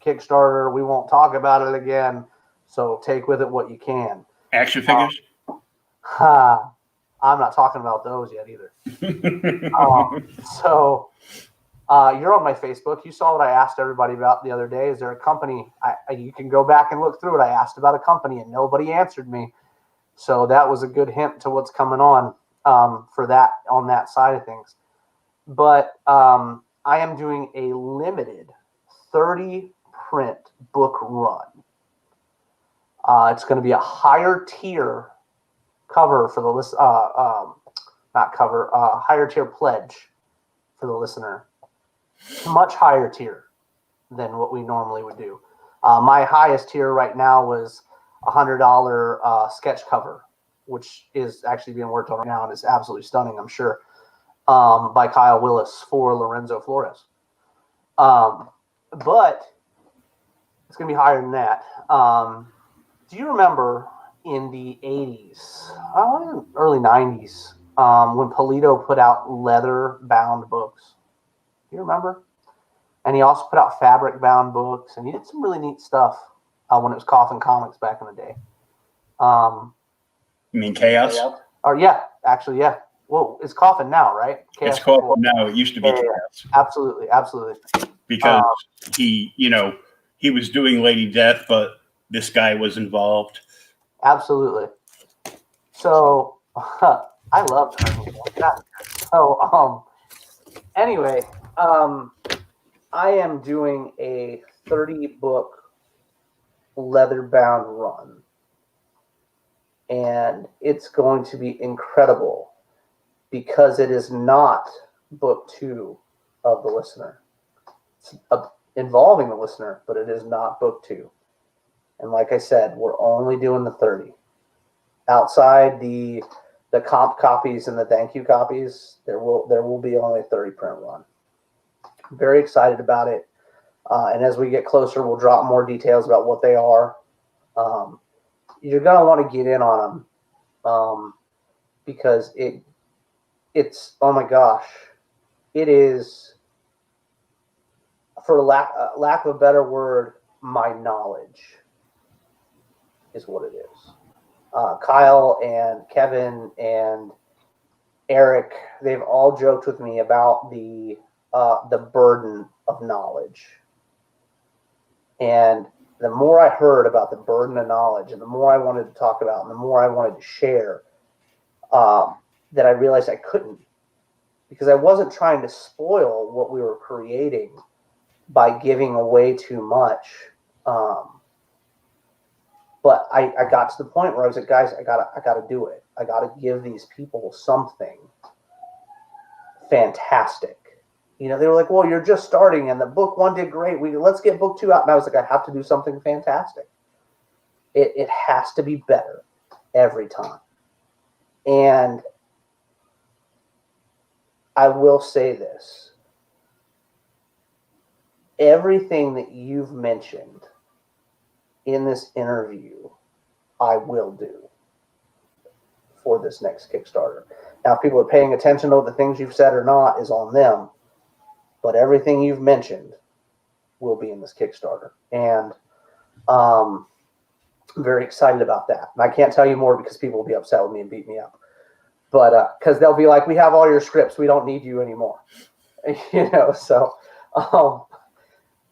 Kickstarter. We won't talk about it again. So take with it what you can. Action figures? I'm not talking about those yet either. So you're on my Facebook. You saw what I asked everybody about the other day. Is there a company? You can go back and look through it. I asked about a company and nobody answered me. So that was a good hint to what's coming on for that on that side of things. But I am doing a limited 30 print book run. It's going to be a higher tier cover for the list. Not cover. Higher tier pledge for the listener. Much higher tier than what we normally would do. My highest tier right now was $100 sketch cover, which is actually being worked on right now and is absolutely stunning, I'm sure, by Kyle Willis for Lorenzo Flores. But it's going to be higher than that. Do you remember in the 80s, early 90s, when Polito put out leather-bound books? Do you remember? And he also put out fabric-bound books, and he did some really neat stuff when it was Coffin Comics back in the day. You mean Chaos? Or yeah, actually, yeah. Well, it's Coffin now, right? It's called now. It used to be Chaos. Absolutely, absolutely. Because he was doing Lady Death, but this guy was involved. Absolutely. So I love Hermes. So anyway, I am doing a 30-book leather-bound run, and it's going to be incredible because it is not book 2 of The Listener. It's involving The Listener, but it is not book 2. And like I said, we're only doing the 30. Outside the comp copies and the thank you copies, there will be only a 30 print run. I'm very excited about it. And as we get closer, we'll drop more details about what they are. You're going to want to get in on them because it's, oh my gosh, it is, for lack of a better word, my knowledge is what it is. Kyle and Kevin and Eric, they've all joked with me about the burden of knowledge. And the more I heard about the burden of knowledge and the more I wanted to talk about and the more I wanted to share, that I realized I couldn't, because I wasn't trying to spoil what we were creating by giving away too much. But I got to the point where I was like, guys, I gotta do it. I gotta give these people something fantastic. You know, they were like, well, you're just starting and the book 1 did great. Let's get book 2 out. And I was like, I have to do something fantastic. It has to be better every time. And I will say this. Everything that you've mentioned in this interview, I will do for this next Kickstarter. Now, if people are paying attention to the things you've said or not is on them, but everything you've mentioned will be in this Kickstarter. And I'm very excited about that. And I can't tell you more because people will be upset with me and beat me up. But because they'll be like, we have all your scripts. We don't need you anymore. You know, so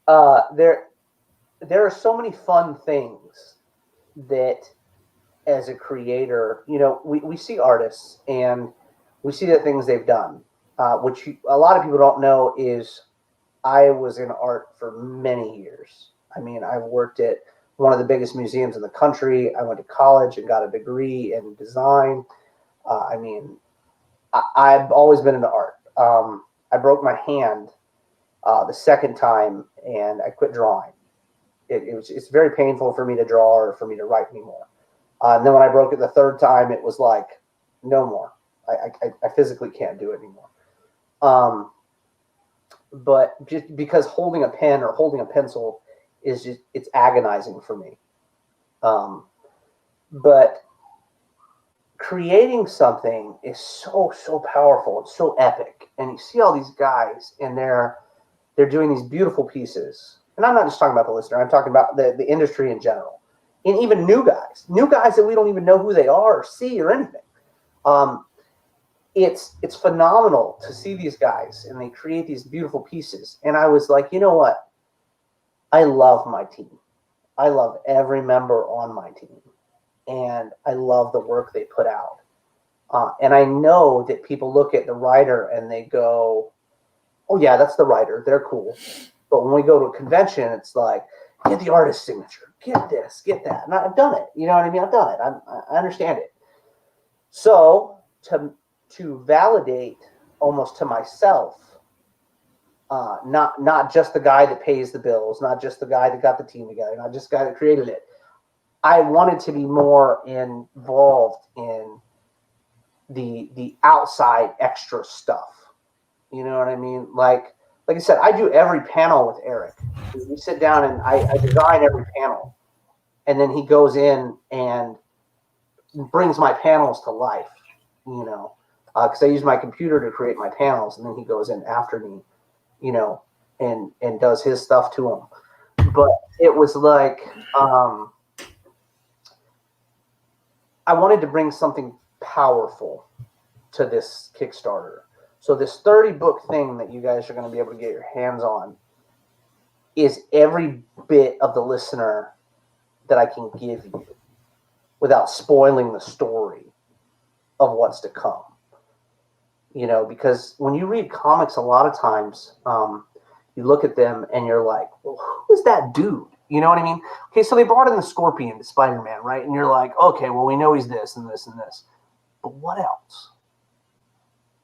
there are so many fun things that as a creator, you know, we see artists and we see the things they've done, which a lot of people don't know is I was in art for many years. I mean, I worked at one of the biggest museums in the country. I went to college and got a degree in design. I mean, I've always been into art. I broke my hand the second time and I quit drawing. It's very painful for me to draw or for me to write anymore. And then when I broke it the third time, it was like, no more. I physically can't do it anymore. But just because holding a pen or holding a pencil is just, it's agonizing for me. But creating something is so powerful. It's so epic. And you see all these guys and they're doing these beautiful pieces. And I'm not just talking about the listener. I'm talking about the industry in general. And even new guys that we don't even know who they are or see or anything. It's phenomenal to see these guys and they create these beautiful pieces. And I was like, you know what? I love my team. I love every member on my team. And I love the work they put out. And I know that people look at the writer and they go, oh yeah, that's the writer. They're cool. But when we go to a convention, it's like, get the artist signature, get this, get that. And I've done it. You know what I mean? I've done it. I understand it. So to validate almost to myself, not just the guy that pays the bills, not just the guy that got the team together, not just the guy that created it. I wanted to be more involved in the outside extra stuff. You know what I mean? Like I said, I do every panel with Eric. We sit down and I design every panel. And then he goes in and brings my panels to life, you know, because I use my computer to create my panels. And then he goes in after me, you know, and does his stuff to them. But it was like, I wanted to bring something powerful to this Kickstarter. So this 30 book thing that you guys are going to be able to get your hands on is every bit of the listener that I can give you without spoiling the story of what's to come. You know, because when you read comics, a lot of times you look at them and you're like, well, who is that dude? You know what I mean? Okay, so they brought in the Scorpion to Spider-Man, right? And you're like, okay, well, we know he's this and this and this. But what else?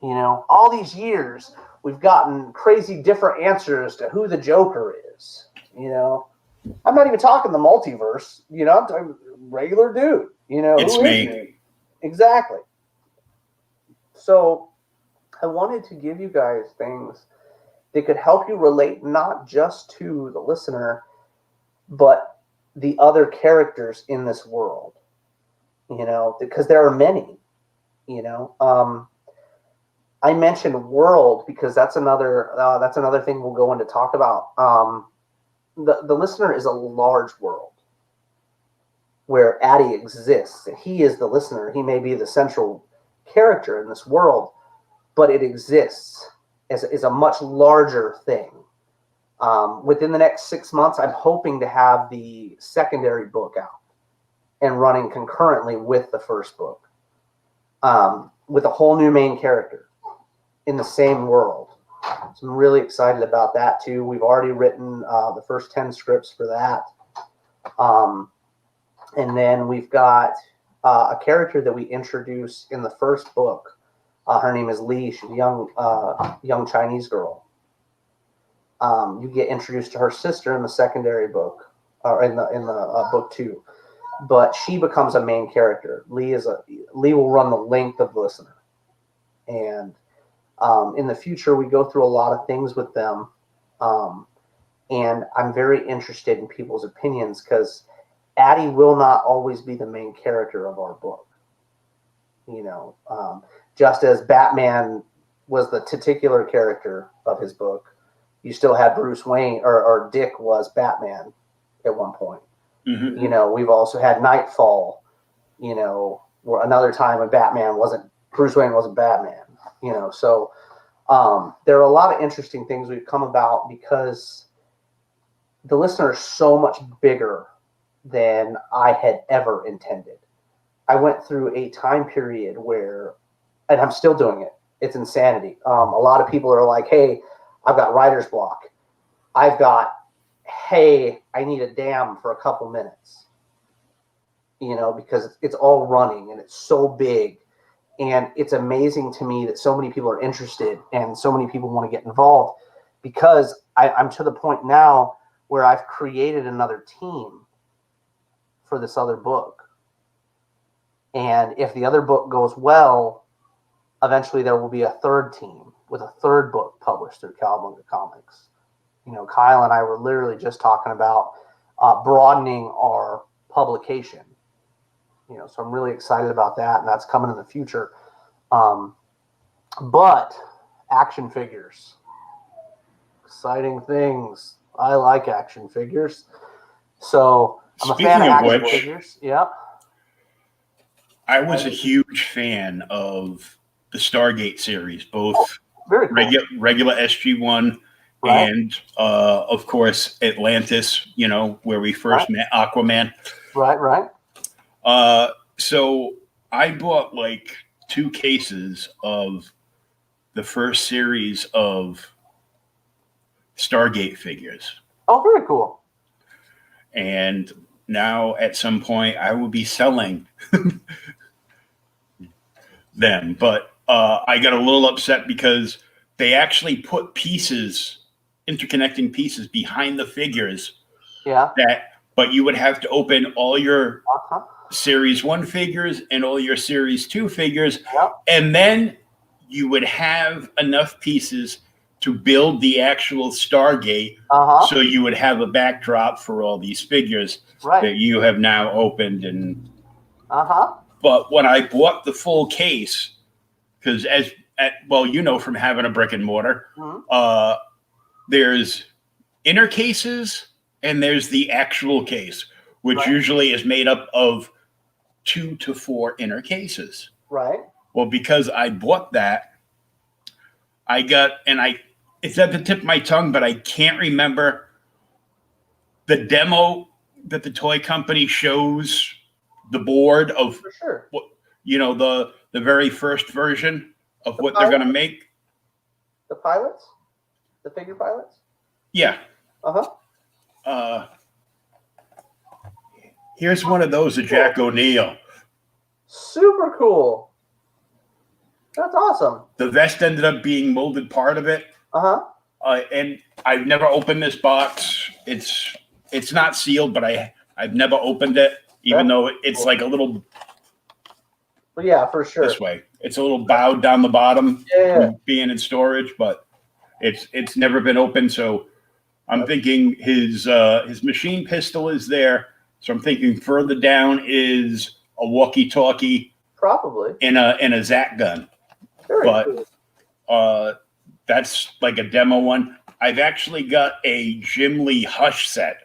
You know, all these years, we've gotten crazy different answers to who the Joker is. You know, I'm not even talking the multiverse. You know, I'm talking regular dude. You know, It's who me. is he? Exactly. So I wanted to give you guys things that could help you relate not just to the listener, but the other characters in this world, you know, because there are many, you know. I mentioned world because that's another thing we'll go into talk about. The listener is a large world where Addie exists. He is the listener. He may be the central character in this world, but it exists as a much larger thing. Within the next 6 months, I'm hoping to have the secondary book out and running concurrently with the first book, with a whole new main character in the same world. So I'm really excited about that too. We've already written the first 10 scripts for that. And then we've got a character that we introduce in the first book. Her name is Li. She's a young Chinese girl. You get introduced to her sister in the secondary book, or in the book 2, but she becomes a main character. Li will run the length of the listener, and in the future we go through a lot of things with them, and I'm very interested in people's opinions because Addie will not always be the main character of our book. You know, just as Batman was the titular character of his book, you still had Bruce Wayne, or Dick was Batman at one point. Mm-hmm. You know, we've also had Nightfall, you know, where another time when Bruce Wayne wasn't Batman, you know. So there are a lot of interesting things we've come about because the listener is so much bigger than I had ever intended. I went through a time period where, and I'm still doing it, it's insanity. A lot of people are like, hey, I've got writer's block. I've got, hey, I need a dam for a couple minutes. You know, because it's all running and it's so big. And it's amazing to me that so many people are interested and so many people want to get involved because I'm to the point now where I've created another team for this other book. And if the other book goes well, eventually there will be a third team with a third book published through Cowabunga Comics. You know, Kyle and I were literally just talking about broadening our publication. You know, so I'm really excited about that, and that's coming in the future. But action figures, exciting things. I like action figures. So I'm a fan of action figures. Yeah. I was a huge fan of the Stargate series, both very cool. regular SG-1 right. and, of course, Atlantis, you know, where we first met Aquaman. Right. So I bought like 2 cases of the first series of Stargate figures. Oh, very cool. And now at some point I will be selling them. But I got a little upset because they actually put interconnecting pieces behind the figures. Yeah. But you would have to open all your Series 1 figures and all your Series 2 figures. Yep. And then you would have enough pieces to build the actual Stargate. So you would have a backdrop for all these figures that you have now opened. And But when I bought the full case, because you know from having a brick and mortar, there's inner cases and there's the actual case, which usually is made up of 2 to 4 inner cases. Right. Well, because I bought that, it's at the tip of my tongue, but I can't remember the demo that the toy company shows the board of For sure. what, the very first version of what they're pilot? going to make. The pilots? The figure pilots? Yeah. Here's one of those of Jack O'Neill. Super cool. That's awesome. The vest ended up being molded part of it. And I've never opened this box. It's not sealed, but I've never opened it, even though it's like a little. Well, yeah, for sure. This way, it's a little bowed down the bottom, being in storage, but it's never been opened. So I'm thinking his machine pistol is there. So I'm thinking further down is a walkie-talkie, probably, in a Zach gun. Very cool. That's like a demo one. I've actually got a Jim Lee Hush set,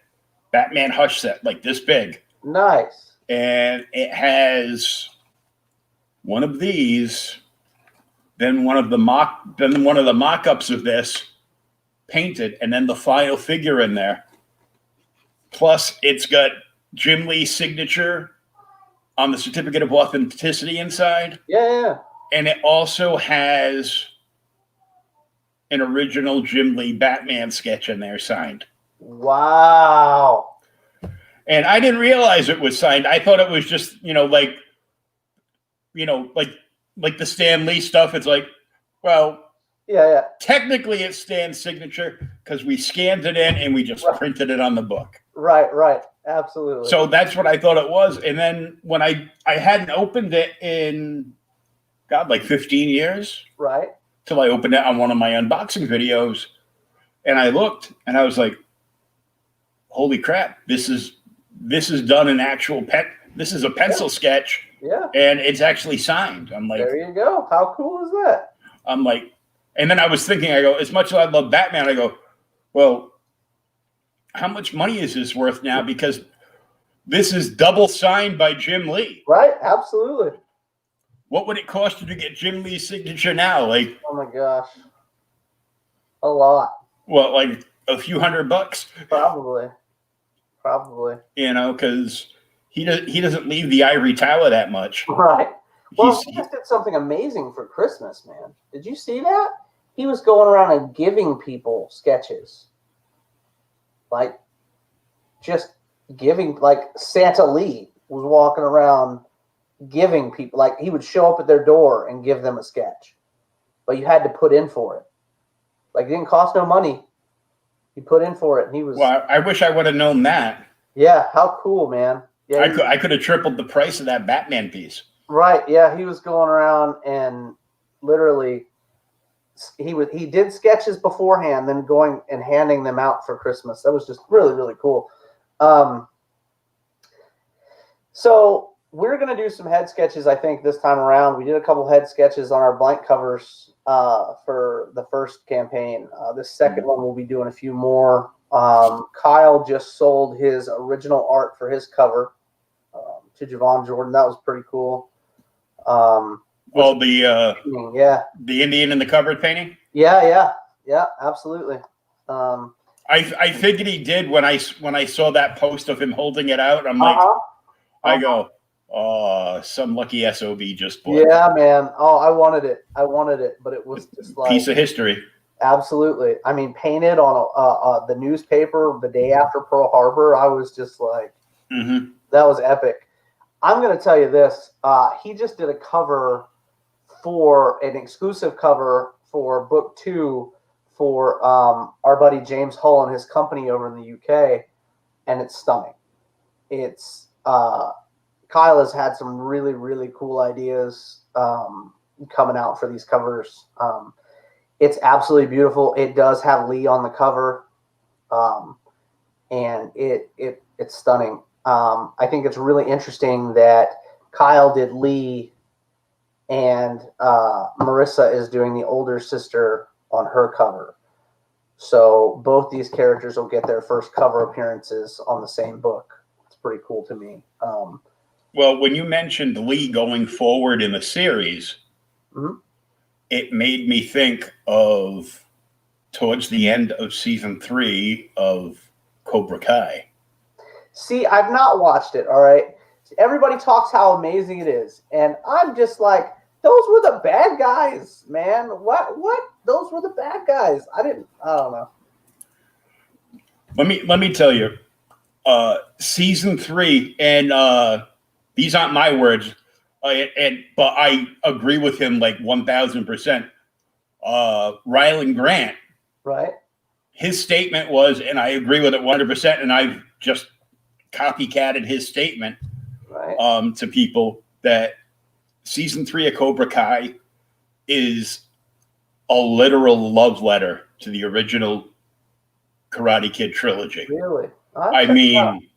Batman Hush set, like this big. Nice. And it has one of these, then one of the mock-ups of this painted, and then the final figure in there. Plus, it's got Jim Lee's signature on the certificate of authenticity inside. Yeah. And it also has an original Jim Lee Batman sketch in there signed. Wow. And I didn't realize it was signed. I thought it was just, like the Stan Lee stuff. It's like, well, yeah. Technically, it's Stan's signature because we scanned it in and we just printed it on the book. Right. Absolutely. So that's what I thought it was. And then when I hadn't opened it in, like 15 years. Right. Till I opened it on one of my unboxing videos. And I looked and I was like, holy crap, this is done in actual this is a pencil sketch. Yeah. And it's actually signed. I'm like, there you go. How cool is that? I'm like, and then I was thinking, I go, as much as I love Batman, I go, well, how much money is this worth now? Because this is double signed by Jim Lee. Right. Absolutely. What would it cost you to get Jim Lee's signature now? Like, oh my gosh, a lot. Well, like a few $100. Probably. Because he doesn't leave the ivory tower that much. Right. Well, he just did something amazing for Christmas, man. Did you see that? He was going around and giving people sketches. Like, just giving, like Santa Lee was walking around giving people, like he would show up at their door and give them a sketch. But you had to put in for it. Like, it didn't cost no money. You put in for it, and he was. Well, I wish I would have known that. Yeah, how cool, man. Yeah, I could have tripled the price of that Batman piece. Right. Yeah, he was going around and literally he did sketches beforehand, then going and handing them out for Christmas. That was just really, really cool. So we're going to do some head sketches, I think, this time around. We did a couple head sketches on our blank covers for the first campaign. This second one, we'll be doing a few more. Kyle just sold his original art for his cover to Javon Jordan. That was pretty cool. Well, the Indian in the cupboard painting. Yeah, absolutely. I figured he did when I saw that post of him holding it out. I'm like, I go, oh, some lucky SOB just bought it. Man. Oh, I wanted it, but it was just like piece of history. Absolutely. I mean, painted on the newspaper the day after Pearl Harbor. I was just like, that was epic. I'm going to tell you this. He just did a cover for an exclusive cover for book 2 for our buddy James Hull and his company over in the UK. And it's stunning. It's Kyle has had some really, really cool ideas coming out for these covers. It's absolutely beautiful. It does have Lee on the cover. And it's stunning. I think it's really interesting that Kyle did Lee and Marissa is doing the older sister on her cover. So both these characters will get their first cover appearances on the same book. It's pretty cool to me. Well, when you mentioned Lee going forward in the series, Mhm. it made me think of towards the end of season 3 of Cobra Kai. See, I've not watched it. All right, everybody talks how amazing it is, and I'm just like, those were the bad guys, man. What? Those were the bad guys. I don't know. Let me tell you, season 3, and these aren't my words, but I agree with him like 1,000%. Rylan Grant, Right. his statement was, and I agree with it 100%, and I've just copycatted his statement Right. to people that season 3 of Cobra Kai is a literal love letter to the original Karate Kid trilogy. Really? I mean,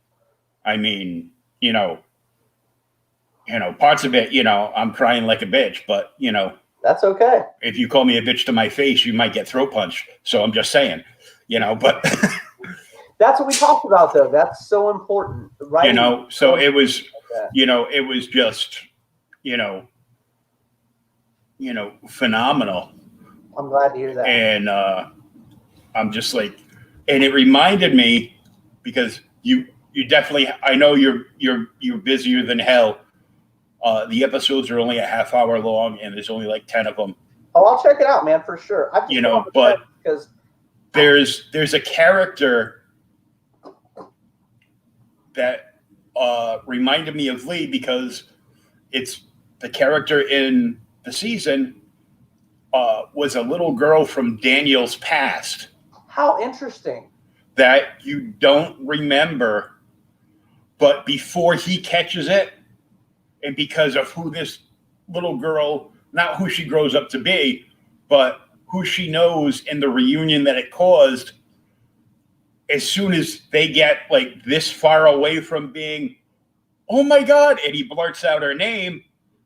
parts of it, I'm crying like a bitch, but That's okay. if you call me a bitch to my face, you might get throat punched. So I'm just saying, but That's what we talked about, though. That's so important, right? so it was, it was just, you know, phenomenal. I'm glad to hear that. And I'm just like, and it reminded me, because you definitely, I know you're busier than hell. The episodes are only a half hour long, and there's only like 10 of them. Oh, I'll check it out, man, for sure. But because there's a character that reminded me of Lee, because it's the character in the season was a little girl from Daniel's past how interesting. that you don't remember, but before he catches it, and because of who this little girl, not who she grows up to be, but who she knows in the reunion that it caused, as soon as they get like this far away from being, oh my God, and he blurts out her name,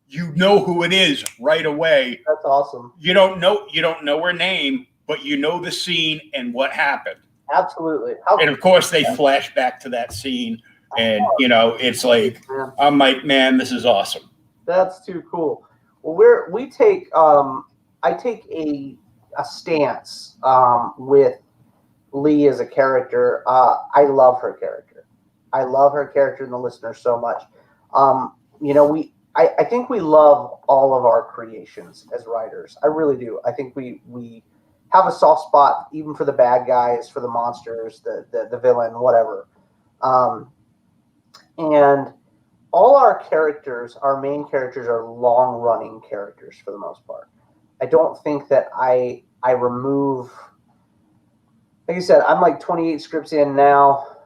you know who it is right away. That's awesome. You don't know her name, but you know the scene and what happened. Absolutely. And of course they flash back to that scene, and it's like, I'm like, man, this is awesome. That's too cool. Well, I take a stance with Lee as a character. I love her character. I love her character and the listener so much. I think we love all of our creations as writers. I really do. I think we have a soft spot even for the bad guys, for the monsters, the villain, whatever. And all our characters, our main characters, are long-running characters for the most part. I don't think that I remove. Like I said, I'm like 28 scripts in now,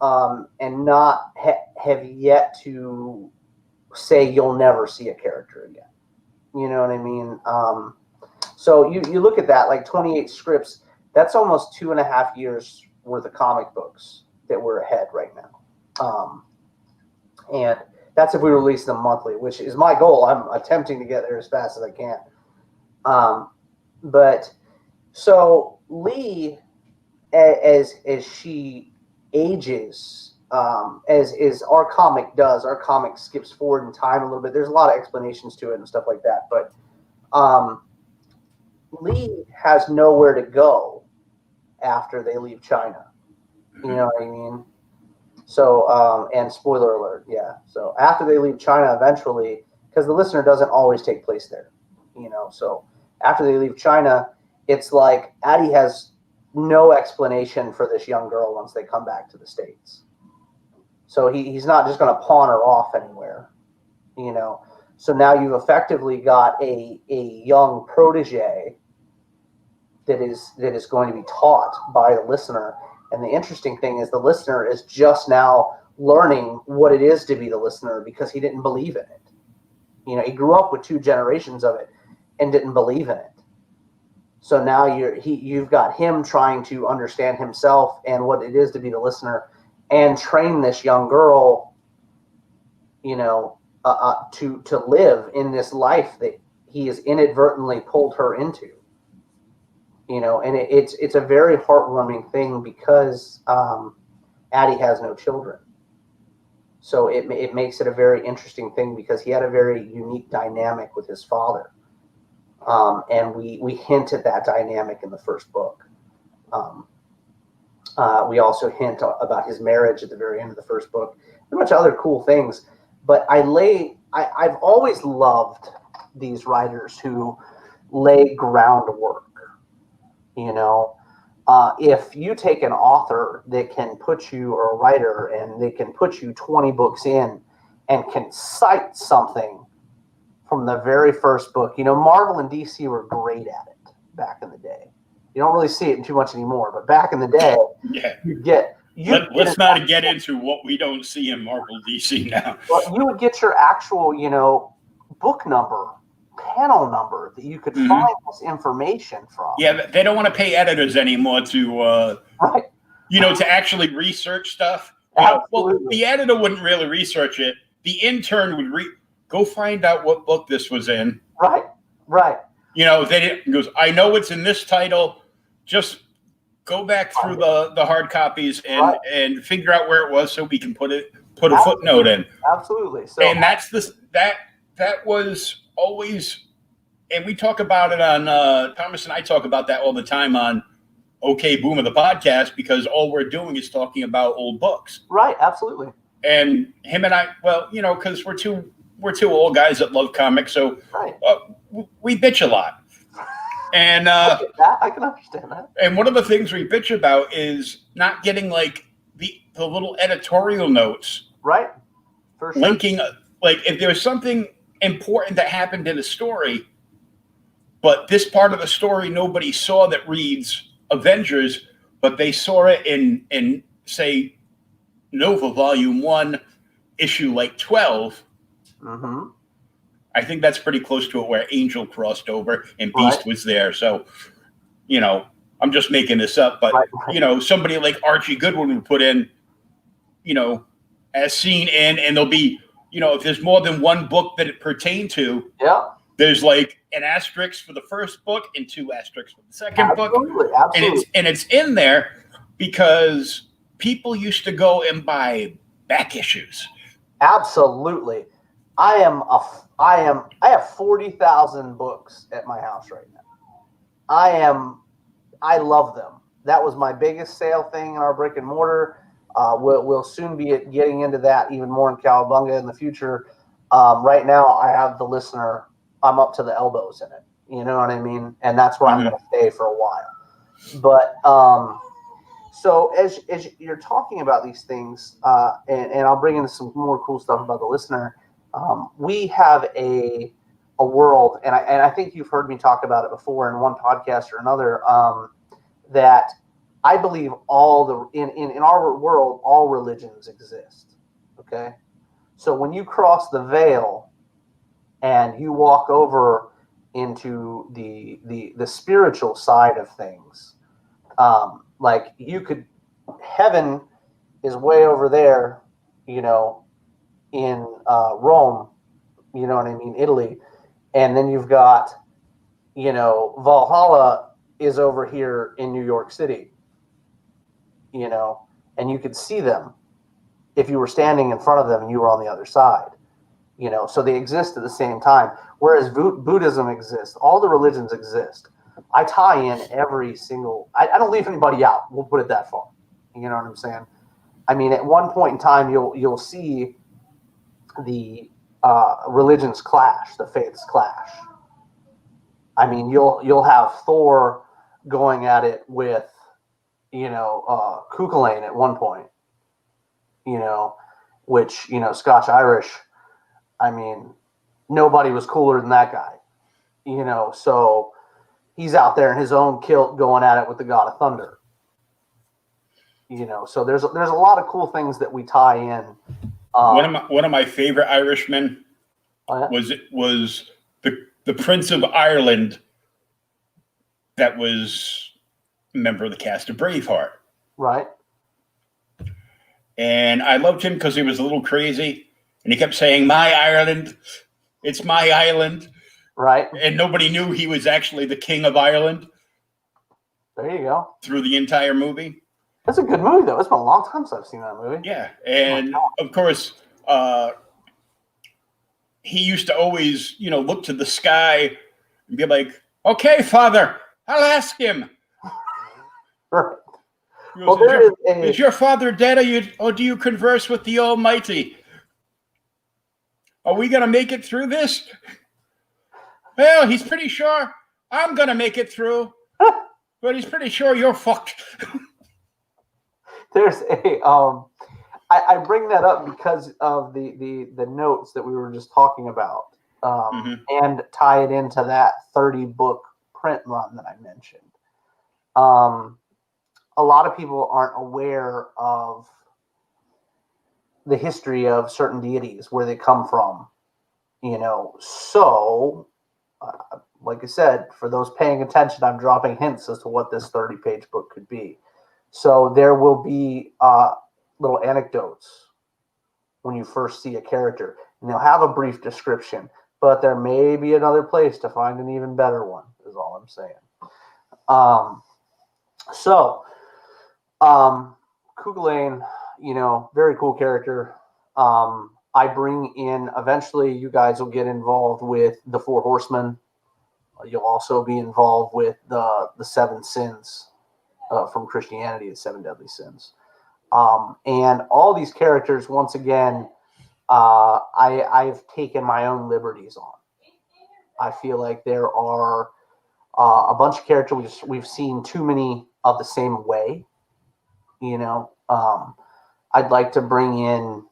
and not have yet to say you'll never see a character again. You know what I mean? So you look at that, like 28 scripts, that's almost 2.5 years worth of comic books that we're ahead right now. And that's if we release them monthly, which is my goal. I'm attempting to get there as fast as I can. But so Lee, as she ages, as our comic does, our comic skips forward in time a little bit. There's a lot of explanations to it and stuff like that. But Lee has nowhere to go after they leave China. You know what I mean? So, and spoiler alert, yeah. So after they leave China eventually, because the listener doesn't always take place there, so after they leave China, it's like Addie has no explanation for this young girl once they come back to the States. So he's not just going to pawn her off anywhere, So now you've effectively got a young protege that is going to be taught by the listener. And the interesting thing is the listener is just now learning what it is to be the listener because he didn't believe in it. He grew up with 2 generations of it and didn't believe in it. So now you've got him trying to understand himself and what it is to be the listener and train this young girl, to live in this life that he has inadvertently pulled her into. And it's a very heartwarming thing because Addie has no children. So it makes it a very interesting thing because he had a very unique dynamic with his father. And we hint at that dynamic in the first book. We also hint about his marriage at the very end of the first book. A bunch of other cool things. But I've always loved these writers who lay groundwork. You know, if you take an author that can put you, or a writer, and they can put you 20 books in and can cite something from the very first book. You know, Marvel and DC were great at it back in the day. You don't really see it too much anymore, but back in the day, let's not get into what we don't see in Marvel DC now. Well, you would get your actual, you know, book number, panel number that you could find this information from. Yeah, they don't want to pay editors anymore to, right. You know, to actually research stuff. You know, well, the editor wouldn't really research it. The intern would go find out what book this was in. Right, right. You know, he goes, I know it's in this title. Just go back through the hard copies and figure out where it was so we can put a footnote in. Absolutely. So, and that's that was always, and we talk about it on Thomas and I talk about that all the time on OK Boomer the podcast, because all we're doing is talking about old books. Right, absolutely. And him and I, well, you know, because we're two old guys that love comics, so we bitch a lot. And I can understand that. And one of the things we bitch about is not getting like the little editorial notes, right? For sure. Linking, like if there's something important that happened in a story, but this part of the story nobody saw that reads Avengers, but they saw it in say Nova Volume 1, issue like 12. Mm-hmm. I think that's pretty close to it, where Angel crossed over and Beast was there. So, you know, I'm just making this up, but you know, somebody like Archie Goodwin would put in, you know, as seen in, and there'll be, you know, if there's more than one book that it pertained to, there's like an asterisk for the first book and 2 asterisks for the second book. Absolutely. And it's in there because people used to go and buy back issues. Absolutely. I have 40,000 books at my house right now. I love them. That was my biggest sale thing in our brick and mortar. We'll soon be getting into that even more in Cowabunga in the future. Right now, I have the listener. I'm up to the elbows in it. You know what I mean? And that's where I'm going to stay for a while. But so as you're talking about these things, and I'll bring in some more cool stuff about the listener. We have a world, and I think you've heard me talk about it before in one podcast or another, that I believe in our world, all religions exist. Okay. So when you cross the veil and you walk over into the spiritual side of things, like heaven is way over there, you know, in Rome, you know what I mean, Italy, and then you've got, you know, Valhalla is over here in New York City, you know, and you could see them if you were standing in front of them and you were on the other side, you know, so they exist at the same time. Whereas Buddhism exists, all the religions exist. I tie in every single, I don't leave anybody out. We'll put it that far. You know what I'm saying? I mean, at one point in time, you'll see the religions clash, the faiths clash. I mean, you'll have Thor going at it with, you know, Cuchulainn at one point, you know, which, you know, Scotch-Irish, I mean, nobody was cooler than that guy, you know, so he's out there in his own kilt going at it with the God of Thunder, you know, so there's a lot of cool things that we tie in. One of my favorite Irishmen was the Prince of Ireland that was a member of the cast of Braveheart. Right. And I loved him because he was a little crazy, and he kept saying, "My Ireland, it's my island." Right. And nobody knew he was actually the King of Ireland. There you go. Through the entire movie. That's a good movie, though. It's been a long time since I've seen that movie. Yeah. And, of course, he used to always, look to the sky and be like, "Okay, Father, I'll ask him." Right. He Well, goes, is your father dead, or do you converse with the Almighty? Are we going to make it through this? Well, he's pretty sure I'm going to make it through, but he's pretty sure you're fucked. There's I bring that up because of the notes that we were just talking about, and tie it into that 30-book print run that I mentioned. A lot of people aren't aware of the history of certain deities, where they come from, So, like I said, for those paying attention, I'm dropping hints as to what this 30-page book could be. So there will be little anecdotes when you first see a character, and they'll have a brief description, but there may be another place to find an even better one, is all I'm saying. Kugelain, very cool character. I bring in, eventually you guys will get involved with the Four Horsemen. You'll also be involved with the seven sins from Christianity, the seven deadly sins. And all these characters, once again, I've taken my own liberties on. I feel like there are a bunch of characters we've seen too many of the same way. I'd like to bring in,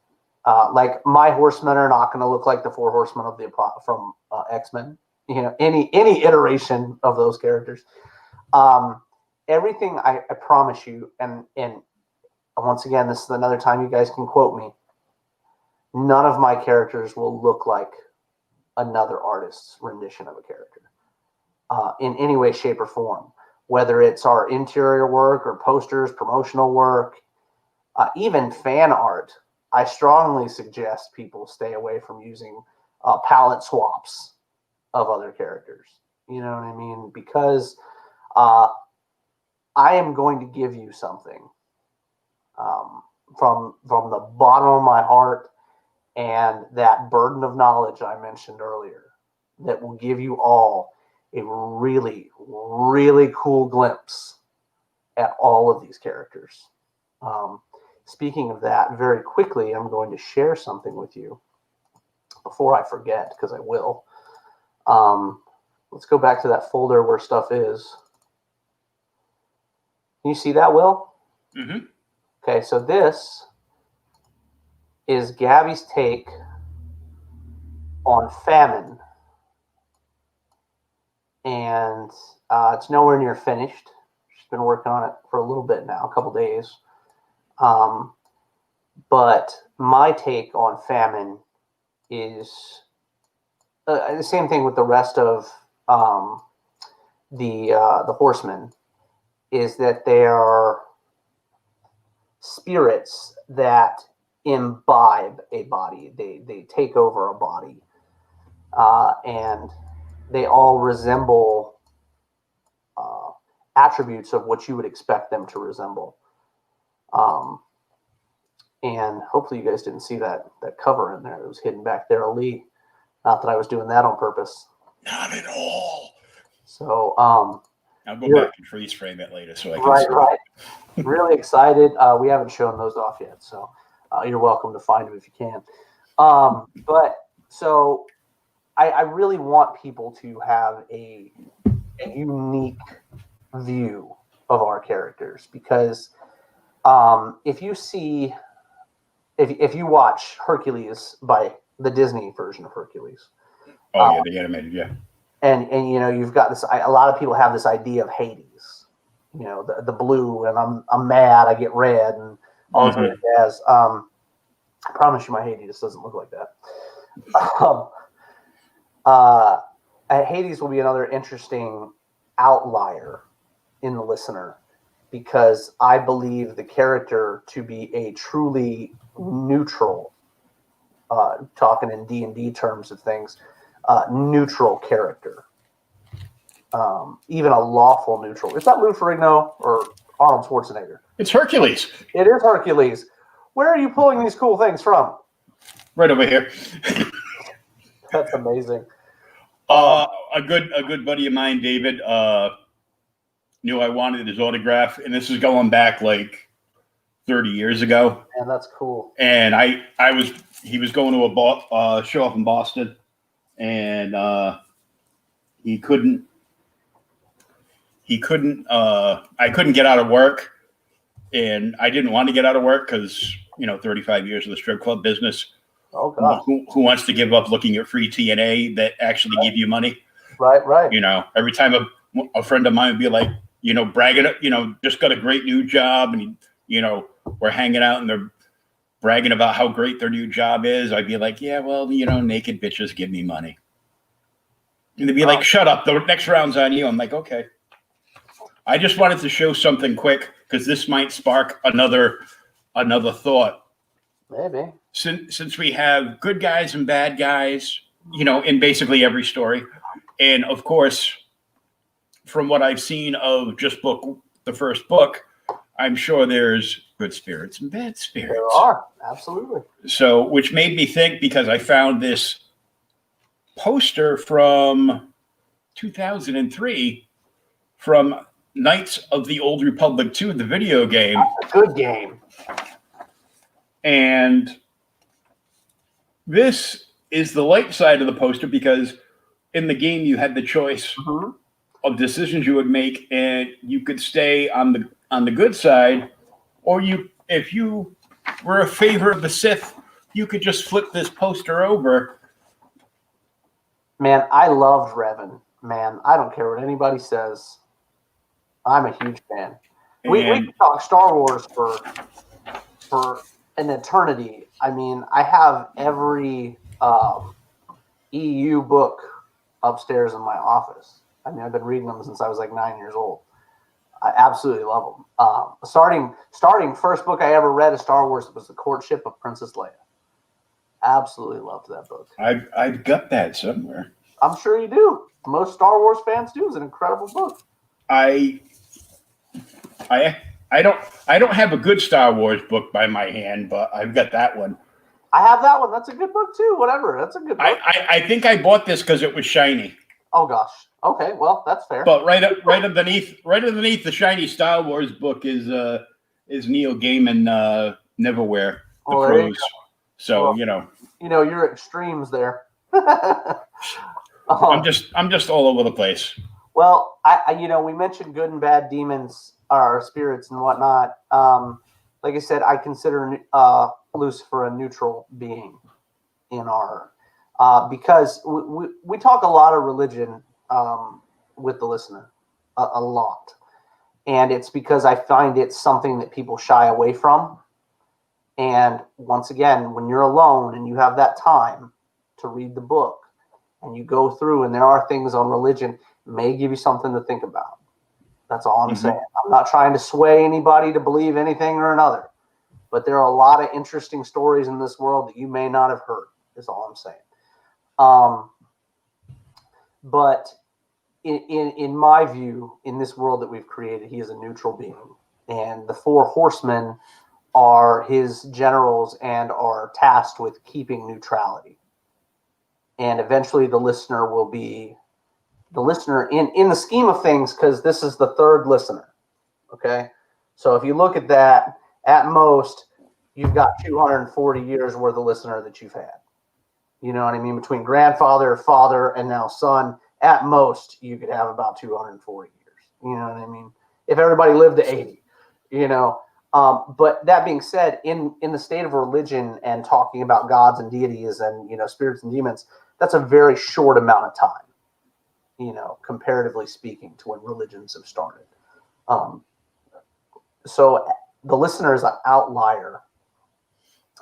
like, my horsemen are not going to look like the Four Horsemen of from X-Men. Any iteration of those characters. Everything, I promise you, and once again, this is another time you guys can quote me. None of my characters will look like another artist's rendition of a character in any way, shape, or form. Whether it's our interior work or posters, promotional work, even fan art, I strongly suggest people stay away from using palette swaps of other characters. You know what I mean? Because I am going to give you something from the bottom of my heart, and that burden of knowledge I mentioned earlier that will give you all a really, really cool glimpse at all of these characters. Speaking of that, very quickly, I'm going to share something with you before I forget, because I will. Let's go back to that folder where stuff is. Can you see that, Will? Mm-hmm. Okay, so this is Gabby's take on famine. And it's nowhere near finished. She's been working on it for a little bit now, a couple days. But my take on famine is the same thing with the rest of the horsemen, is that they are spirits that imbibe a body. They take over a body, and they all resemble attributes of what you would expect them to resemble. And hopefully you guys didn't see that cover in there. It was hidden back there, Lee. Not that I was doing that on purpose. Not at all. So I'll go back and freeze frame it later so I can see. Right. Really excited. We haven't shown those off yet, so you're welcome to find them if you can. But so I really want people to have a unique view of our characters, because if you watch Hercules, by the Disney version of Hercules. Oh yeah, the animated, yeah. And you've got this. A lot of people have this idea of Hades. The blue, and I'm mad. I get red, and all this other jazz. I promise you, my Hades doesn't look like that. Hades will be another interesting outlier in the listener, because I believe the character to be a truly neutral, talking in D&D terms of things, neutral character. Even a lawful neutral. It's not Lou Ferrigno or Arnold Schwarzenegger. It's Hercules. It is Hercules. Where are you pulling these cool things from? right over here. That's amazing. A good buddy of mine, David, knew I wanted his autograph, and this is going back like 30 years ago. Man, that's cool. And he was going to a show up in Boston, and I couldn't get out of work, and I didn't want to get out of work because 35 years of the strip club business. Oh God. Who wants to give up looking at free TNA that actually give you money? Right. Every time a friend of mine would be like, bragging, just got a great new job, and we're hanging out and they're bragging about how great their new job is. I'd be like, yeah, well, naked bitches give me money. And they'd be like, shut up, the next round's on you. I'm like, okay. I just wanted to show something quick because this might spark another thought. Maybe. Since we have good guys and bad guys, in basically every story. And of course, from what I've seen of just the first book, I'm sure there's good spirits and bad spirits. There are, absolutely. So, which made me think, because I found this poster from 2003 from Knights of the Old Republic 2, the video game. That's a good game. And this is the light side of the poster, because in the game you had the choice of decisions you would make, and you could stay on the good side, or if you were a favor of the Sith, you could just flip this poster over. Man, I loved Revan. Man, I don't care what anybody says. I'm a huge fan. We can talk Star Wars for an eternity. I mean, I have every EU book upstairs in my office. I mean, I've been reading them since I was like 9 years old. I absolutely love them. Starting first book I ever read of Star Wars was The Courtship of Princess Leia. Absolutely loved that book. I've got that somewhere. I'm sure you do. Most Star Wars fans do. It's an incredible book. I don't have a good Star Wars book by my hand, but I've got that one. I have that one. That's a good book too. Whatever. That's a good book. I think I bought this because it was shiny. Oh gosh. Okay. Well, that's fair. But right underneath the shiny Star Wars book is Neil Gaiman Neverwhere, the prose. So well, your extremes there. I'm just all over the place. Well, we mentioned good and bad demons, or spirits and whatnot. Like I said, I consider Lucifer a neutral being in our, because we talk a lot of religion with the listener, a lot. And it's because I find it's something that people shy away from. And once again, when you're alone and you have that time to read the book and you go through and there are things on religion, it may give you something to think about. That's all I'm saying. I'm not trying to sway anybody to believe anything or another, but there are a lot of interesting stories in this world that you may not have heard, is all I'm saying. But in my view, in this world that we've created, he is a neutral being. And the four horsemen are his generals and are tasked with keeping neutrality. And eventually the listener will be the listener in the scheme of things, because this is the third listener. Okay. So if you look at that, at most, you've got 240 years worth of listener that you've had. You know what I mean? Between grandfather, father, and now son, at most, you could have about 240 years. You know what I mean? If everybody lived to 80, But that being said, in the state of religion and talking about gods and deities and, spirits and demons, that's a very short amount of time, comparatively speaking to when religions have started. So the listener is an outlier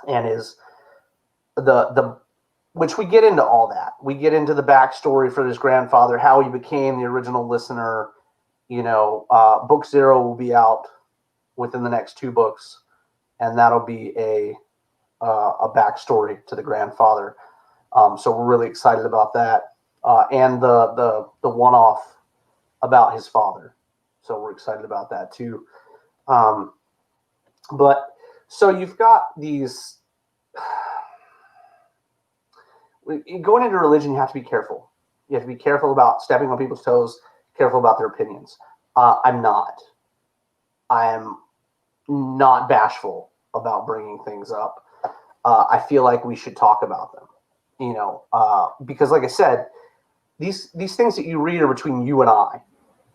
and is which we get into all that. We get into the backstory for this grandfather, how he became the original listener. Book 0 will be out within the next 2 books, and that'll be a backstory to the grandfather. So we're really excited about that, and the one-off about his father. So we're excited about that too. But so you've got these. going into religion, you have to be careful. You have to be careful about stepping on people's toes, careful about their opinions. I'm not. I am not bashful about bringing things up. I feel like we should talk about them, because like I said, these things that you read are between you and I.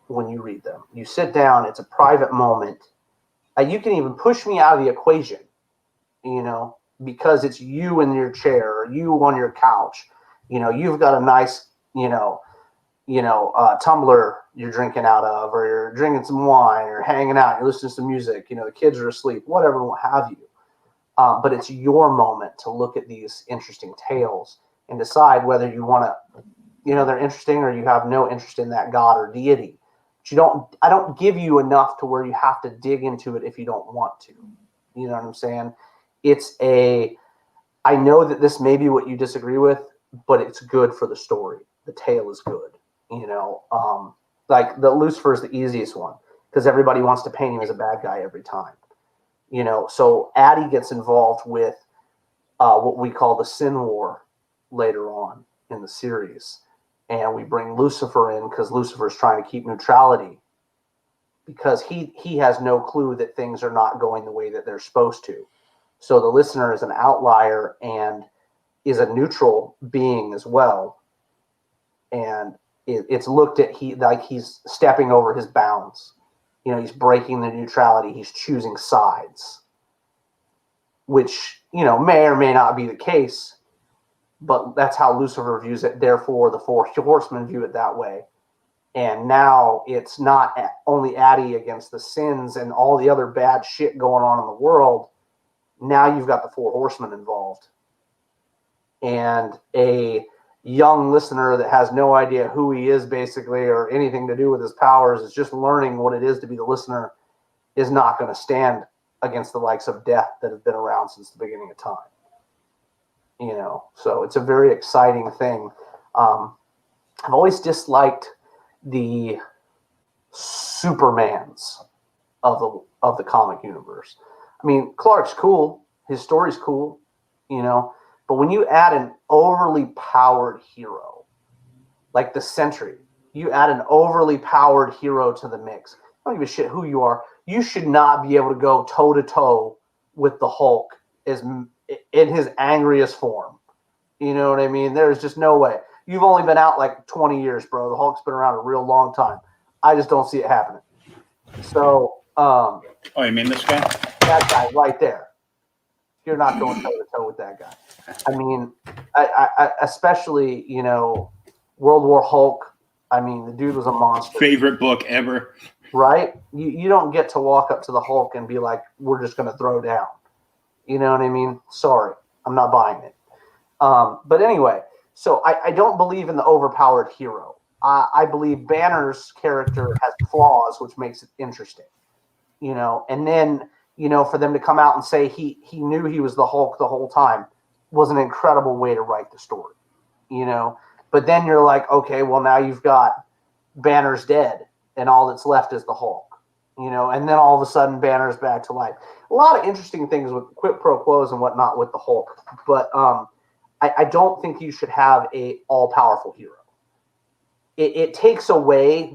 When you read them, you sit down, it's a private moment. You can even push me out of the equation, because it's you in your chair, or you on your couch. You've got a nice, tumbler you're drinking out of, or you're drinking some wine, or hanging out, you're listening to some music, the kids are asleep, whatever, what have you. But it's your moment to look at these interesting tales and decide whether you want to, they're interesting, or you have no interest in that god or deity. But I don't give you enough to where you have to dig into it if you don't want to. You know what I'm saying? I know that this may be what you disagree with, but it's good for the story. The tale is good. Like the Lucifer is the easiest one because everybody wants to paint him as a bad guy every time. So Addie gets involved with what we call the Sin War later on in the series. And we bring Lucifer in because Lucifer is trying to keep neutrality because he has no clue that things are not going the way that they're supposed to. So the listener is an outlier and is a neutral being as well. And it's looked at like he's stepping over his bounds. He's breaking the neutrality. He's choosing sides, which, may or may not be the case, but that's how Lucifer views it. Therefore, the four horsemen view it that way. And now it's not only Addie against the sins and all the other bad shit going on in the world. Now you've got the four horsemen involved. And a young listener that has no idea who he is basically or anything to do with his powers is just learning what it is to be the listener is not going to stand against the likes of death that have been around since the beginning of time. So it's a very exciting thing. I've always disliked the Supermans of the comic universe. I mean, Clark's cool. His story's cool, but when you add an overly powered hero, like the Sentry, you add an overly powered hero to the mix. I don't give a shit who you are. You should not be able to go toe-to-toe with the Hulk in his angriest form. You know what I mean? There's just no way. You've only been out like 20 years, bro. The Hulk's been around a real long time. I just don't see it happening. So, oh, you mean this guy? That guy right there. You're not going toe-to-toe with that guy. I mean, I especially, World War Hulk. I mean, the dude was a monster. Favorite book ever. Right? You don't get to walk up to the Hulk and be like, we're just going to throw down. You know what I mean? Sorry. I'm not buying it. But anyway, so I don't believe in the overpowered hero. I believe Banner's character has flaws, which makes it interesting. And then, for them to come out and say he knew he was the Hulk the whole time was an incredible way to write the story. But then you're like, okay, well, now you've got Banner's dead and all that's left is the Hulk. And then all of a sudden Banner's back to life. A lot of interesting things with quid pro quos and whatnot with the Hulk. But I don't think you should have a all-powerful hero. It takes away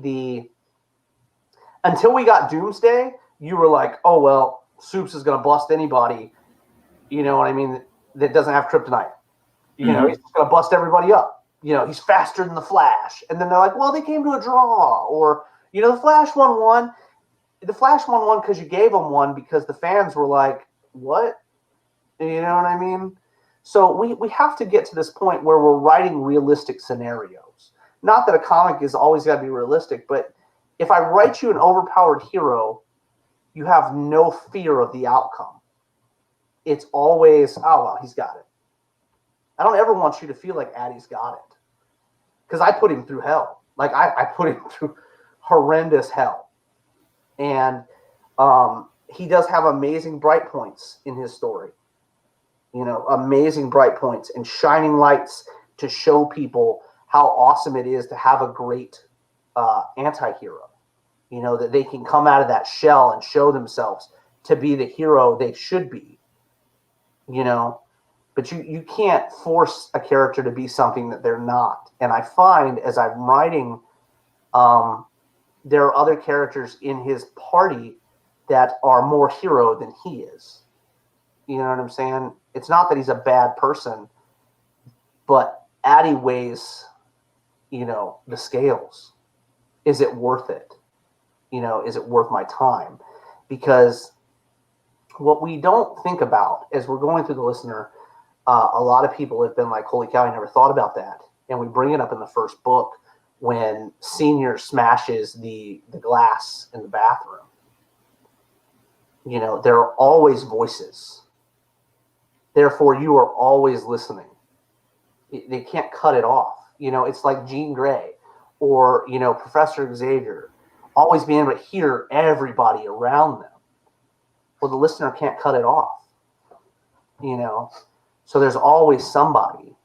until we got Doomsday, you were like, oh, well, Supes is going to bust anybody, you know what I mean, that doesn't have kryptonite. He's just going to bust everybody up. He's faster than the Flash. And then they're like, well, they came to a draw. Or, the Flash won one. The Flash won one because you gave him one because the fans were like, what? You know what I mean? So we have to get to this point where we're writing realistic scenarios. Not that a comic is always got to be realistic, but if I write you an overpowered hero, you have no fear of the outcome. It's always, oh, well, he's got it. I don't ever want you to feel like Addie's got it. Because I put him through hell. Like, I put him through horrendous hell. And he does have amazing bright points in his story. Amazing bright points and shining lights to show people how awesome it is to have a great anti-hero. That they can come out of that shell and show themselves to be the hero they should be. but you can't force a character to be something that they're not. And I find as I'm writing, there are other characters in his party that are more hero than he is. You know what I'm saying? It's not that he's a bad person, but Addie weighs, the scales. Is it worth it? Is it worth my time? Because what we don't think about as we're going through the listener, a lot of people have been like, holy cow, I never thought about that. And we bring it up in the first book when Senior smashes the glass in the bathroom. There are always voices. Therefore, you are always listening. They can't cut it off. It's like Jean Grey or, Professor Xavier, always being able to hear everybody around them. Well, the listener can't cut it off, So there's always somebody.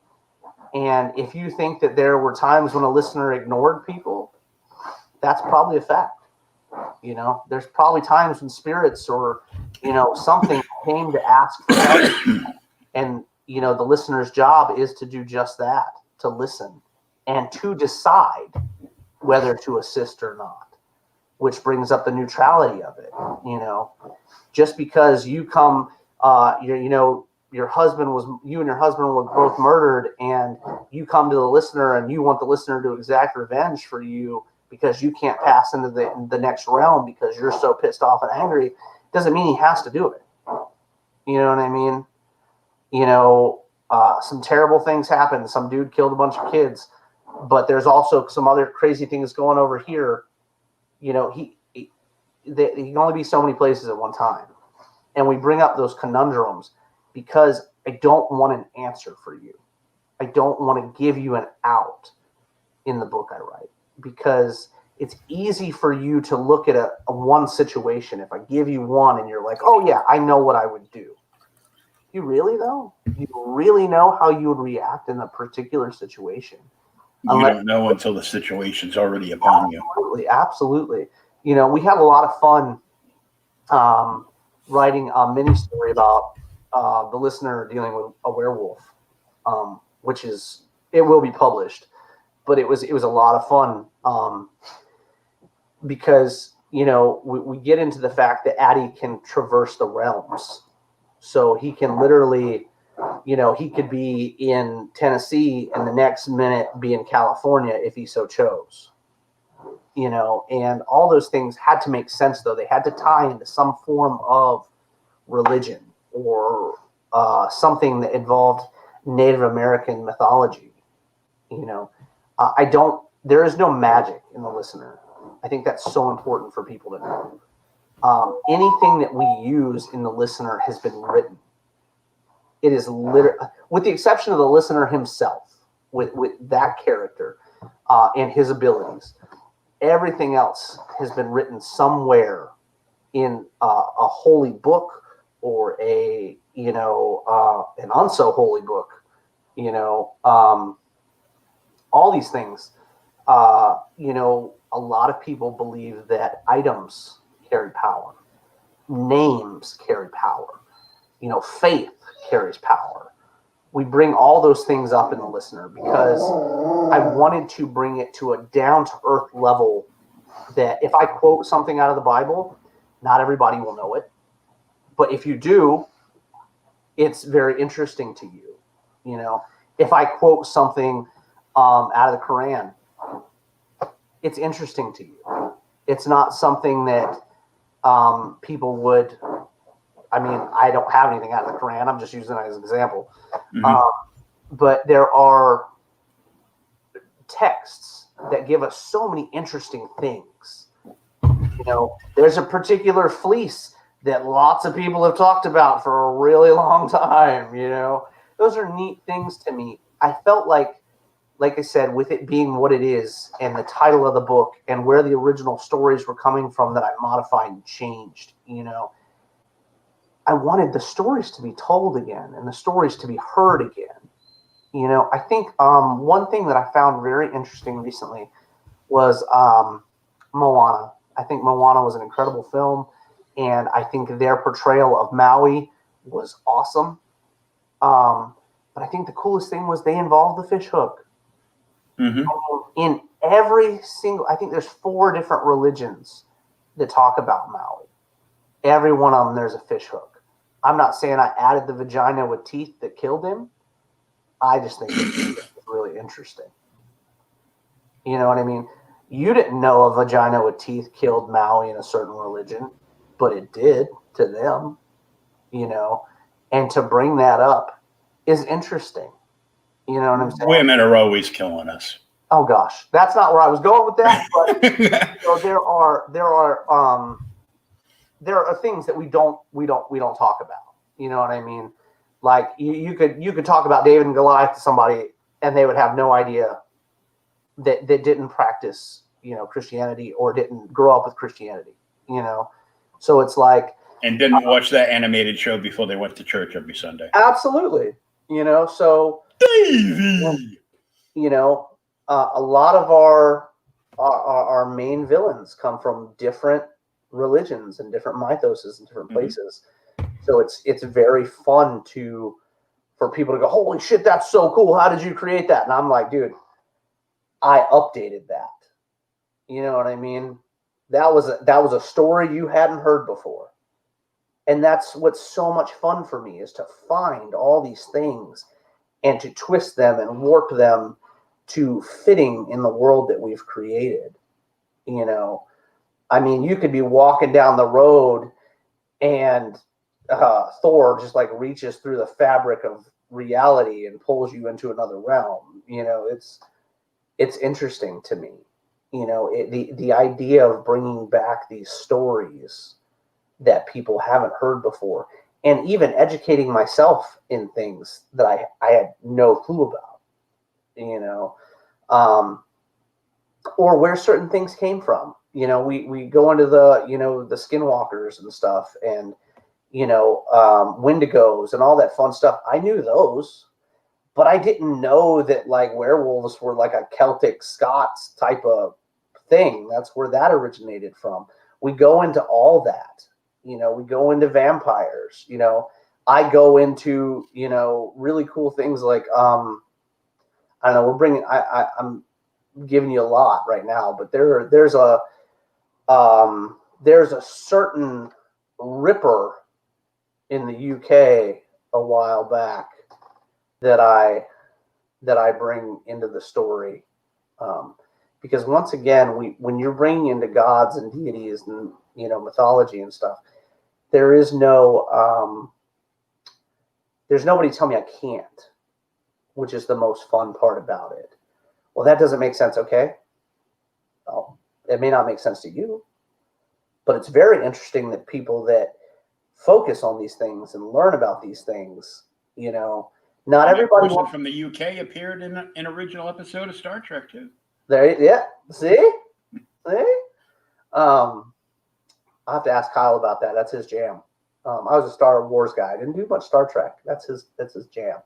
And if you think that there were times when a listener ignored people, that's probably a fact. There's probably times when spirits or, something came to ask for help. And, the listener's job is to do just that, to listen and to decide whether to assist or not, which brings up the neutrality of it. Just because you come, you and your husband were both murdered, and you come to the listener and you want the listener to exact revenge for you because you can't pass into the next realm because you're so pissed off and angry, doesn't mean he has to do it. You know what I mean? Some terrible things happen. Some dude killed a bunch of kids, but there's also some other crazy things going over here. He can only be so many places at one time. And we bring up those conundrums because I don't want an answer for you. I don't want to give you an out in the book I write, because it's easy for you to look at a one situation. If I give you one and you're like, oh yeah, I know what I would do. You really though? You really know how you would react in a particular situation? You don't know until the situation's already upon you. Absolutely. We had a lot of fun writing a mini story about the listener dealing with a werewolf, which it will be published, but it was a lot of fun because we get into the fact that Addie can traverse the realms, so he can literally, he could be in Tennessee and the next minute be in California if he so chose. And all those things had to make sense, though. They had to tie into some form of religion or something that involved Native American mythology. There is no magic in the listener. I think that's so important for people to know. Anything that we use in the listener has been written. It is literally, with the exception of the listener himself, with that character and his abilities. Everything else has been written somewhere in a holy book or an unso holy book. All these things. A lot of people believe that items carry power, names carry power, faith carries power. We bring all those things up in the listener because I wanted to bring it to a down-to-earth level that if I quote something out of the Bible, not everybody will know it. But if you do, it's very interesting to you. If I quote something out of the Quran, it's interesting to you. It's not something that people would. I mean, I don't have anything out of the Quran. I'm just using it as an example. Mm-hmm. But there are texts that give us so many interesting things. There's a particular fleece that lots of people have talked about for a really long time. Those are neat things to me. I felt like I said, with it being what it is and the title of the book and where the original stories were coming from that I modified and changed, I wanted the stories to be told again and the stories to be heard again. I think one thing that I found very interesting recently was Moana. I think Moana was an incredible film, and I think their portrayal of Maui was awesome. But I think the coolest thing was they involved the fish hook. Mm-hmm. In every single, I think there's 4 different religions that talk about Maui. Every one of them, there's a fish hook. I'm not saying I added the vagina with teeth that killed him. I just think it's really interesting. You know what I mean? You didn't know a vagina with teeth killed Maui in a certain religion, but it did to them, you know. And to bring that up is interesting. You know what I'm saying? Women are always killing us. Oh gosh, that's not where I was going with that. But you know, there are things that we don't talk about. You know what I mean? Like you could talk about David and Goliath to somebody, and they would have no idea that didn't practice, you know, Christianity or didn't grow up with Christianity. You know, so it's like, and didn't watch that animated show before they went to church every Sunday. Absolutely, you know. So Davey, you know, a lot of our main villains come from different religions and different mythoses and different places. So it's very fun for people to go, holy shit, that's so cool. How did you create that? And I'm like, dude, I updated that. You know what I mean? That was a story you hadn't heard before. And that's what's so much fun for me, is to find all these things and to twist them and warp them to fitting in the world that we've created. You know, I mean, you could be walking down the road and Thor just like reaches through the fabric of reality and pulls you into another realm. You know, it's interesting to me. You know, the idea of bringing back these stories that people haven't heard before, and even educating myself in things that I had no clue about, you know, or where certain things came from. You know, we go into the, you know, the skinwalkers and stuff, and, you know, wendigos and all that fun stuff. I knew those, but I didn't know that like werewolves were like a Celtic Scots type of thing. That's where that originated from. We go into all that. You know, we go into vampires. You know, I go into, you know, really cool things like I don't know. I'm giving you a lot right now, but there's a certain Ripper in the UK a while back that I bring into the story, because once again, when you're bringing into gods and deities and, you know, mythology and stuff, there's nobody tell me I can't, which is the most fun part about it. Well, that doesn't make sense. Okay. Well, it may not make sense to you, but it's very interesting that people that focus on these things and learn about these things, you know, not everybody. Person from the UK appeared in an original episode of Star Trek too. There, yeah. See. I'll have to ask Kyle about that. That's his jam. I was a Star Wars guy. I didn't do much Star Trek. That's his jam.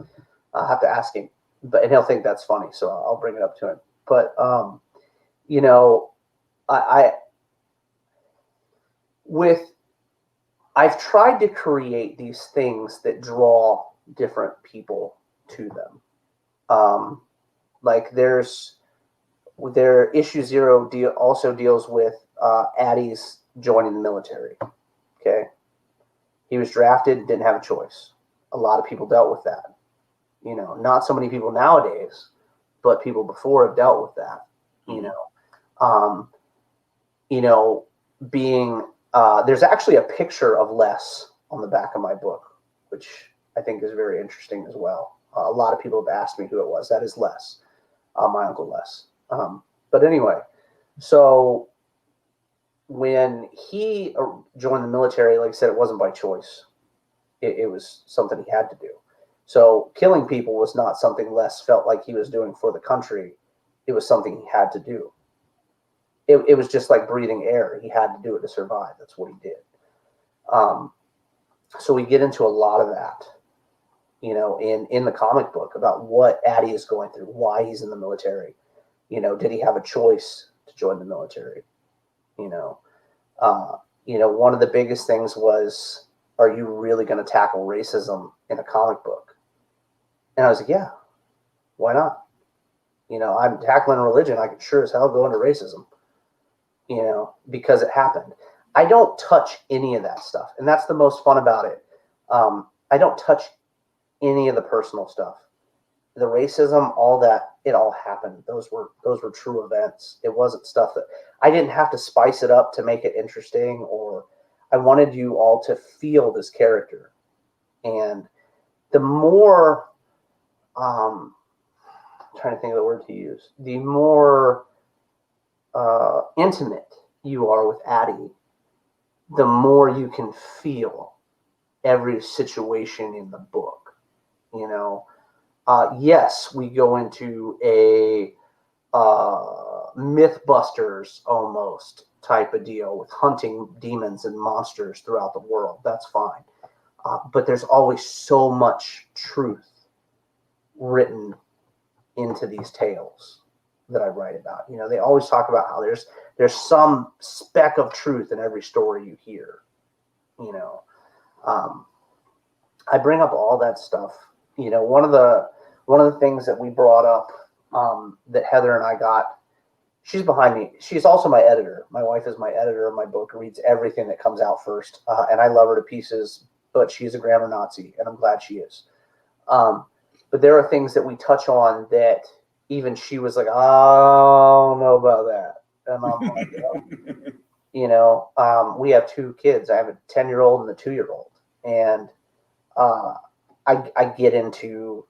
I'll have to ask him, and he'll think that's funny, so I'll bring it up to him. But you know, I've tried to create these things that draw different people to them. Like their issue 0 also deals with Addie's joining the military. Okay. He was drafted, didn't have a choice. A lot of people dealt with that. You know, not so many people nowadays, but people before have dealt with that. You know, being there's actually a picture of Les on the back of my book, which I think is very interesting as well. A lot of people have asked me who it was. That is Les, my Uncle Les. But anyway, so when he joined the military, like I said, it wasn't by choice. It was something he had to do. So killing people was not something Les felt like he was doing for the country. It was something he had to do. It was just like breathing air. He had to do it to survive. That's what he did. So we get into a lot of that, you know, in the comic book about what Addie is going through, why he's in the military. You know, did he have a choice to join the military? You know, one of the biggest things was, are you really going to tackle racism in a comic book? And I was like, yeah, why not? You know, I'm tackling religion. I could sure as hell go into racism, you know, because it happened. I don't touch any of that stuff. And that's the most fun about it. I don't touch any of the personal stuff. The racism, all that, it all happened. Those were true events. It wasn't stuff that I didn't have to spice it up to make it interesting, or I wanted you all to feel this character. And the more, I'm trying to think of the word to use, the more intimate you are with Addie, the more you can feel every situation in the book. You know, yes, we go into a Mythbusters almost type of deal with hunting demons and monsters throughout the world. That's fine. But there's always so much truth written into these tales that I write about. You know, they always talk about how there's some speck of truth in every story you hear. You know, I bring up all that stuff. You know, one of the things that we brought up that Heather and I got, she's behind me. She's also my editor. My wife is my editor of my book, reads everything that comes out first. And I love her to pieces, but she's a grammar Nazi, and I'm glad she is. But there are things that we touch on that even she was like, I don't know about that. And I'm like, you know, we have two kids. I have a 10-year-old and a 2-year-old. And I get into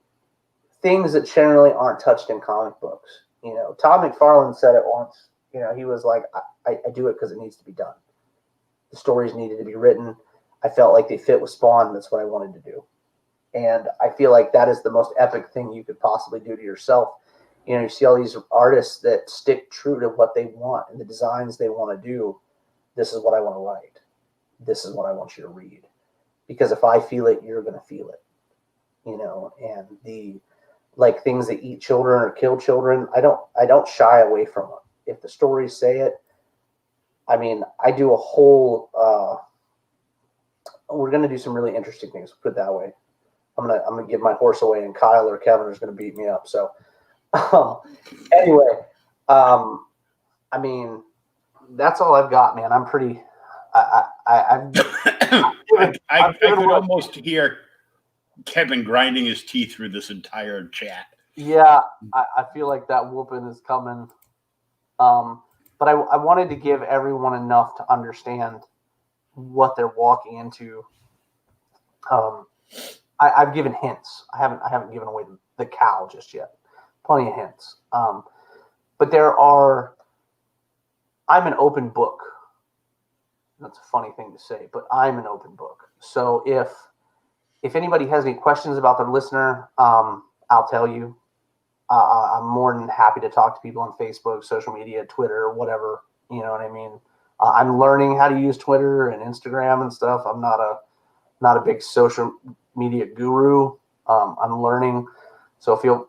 things that generally aren't touched in comic books. You know, Todd McFarlane said it once. You know, he was like, I do it because it needs to be done. The stories needed to be written. I felt like they fit with Spawn. That's what I wanted to do. And I feel like that is the most epic thing you could possibly do to yourself. You know, you see all these artists that stick true to what they want and the designs they want to do. This is what I want to write. This is what I want you to read. Because if I feel it, you're going to feel it. You know, and the like things that eat children or kill children, I don't shy away from them. If the stories say it, I mean, I do a whole. We're going to do some really interesting things. Put it that way. I'm gonna give my horse away, and Kyle or Kevin is going to beat me up. So, anyway, I mean, that's all I've got, man. I'm pretty. I could almost hear Kevin grinding his teeth through this entire chat. Yeah, I feel like that whooping is coming. But I wanted to give everyone enough to understand what they're walking into. I've given hints. I haven't given away the cow just yet. Plenty of hints. But I'm an open book. That's a funny thing to say, but I'm an open book. So if anybody has any questions about their listener, I'll tell you. I'm more than happy to talk to people on Facebook, social media, Twitter, whatever. You know what I mean? I'm learning how to use Twitter and Instagram and stuff. I'm not a big social media guru. I'm learning, so feel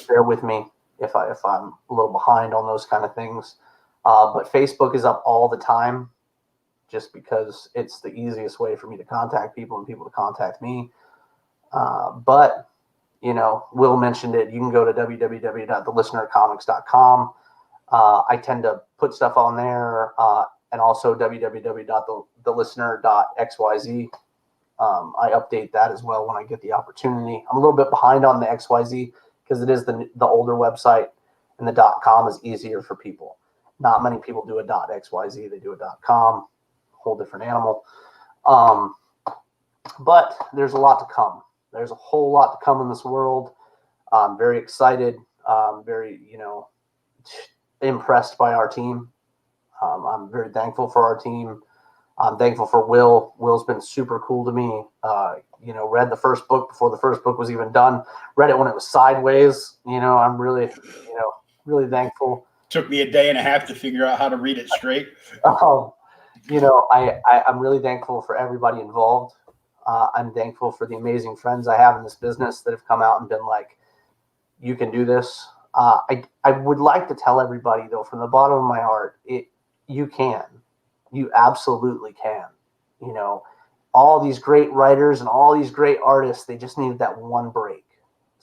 bear with me if I'm a little behind on those kind of things. But Facebook is up all the time, just because it's the easiest way for me to contact people and people to contact me. But you know, Will mentioned it. You can go to www.thelistenercomics.com. I tend to put stuff on there, and also www.thelistener.xyz. I update that as well when I get the opportunity. I'm a little bit behind on the XYZ because it is the older website, and the .com is easier for people. Not many people do a .xyz. They do a .com, whole different animal. But there's a lot to come. There's a whole lot to come in this world. I'm very excited. Very, impressed by our team. I'm very thankful for our team. I'm thankful for Will. Will's been super cool to me. Read the first book before the first book was even done. Read it when it was sideways. I'm really, really thankful. Took me a day and a half to figure out how to read it straight. I'm really thankful for everybody involved. I'm thankful for the amazing friends I have in this business that have come out and been like, you can do this. I would like to tell everybody, though, from the bottom of my heart, you can. You absolutely can. All these great writers and all these great artists, they just needed that one break.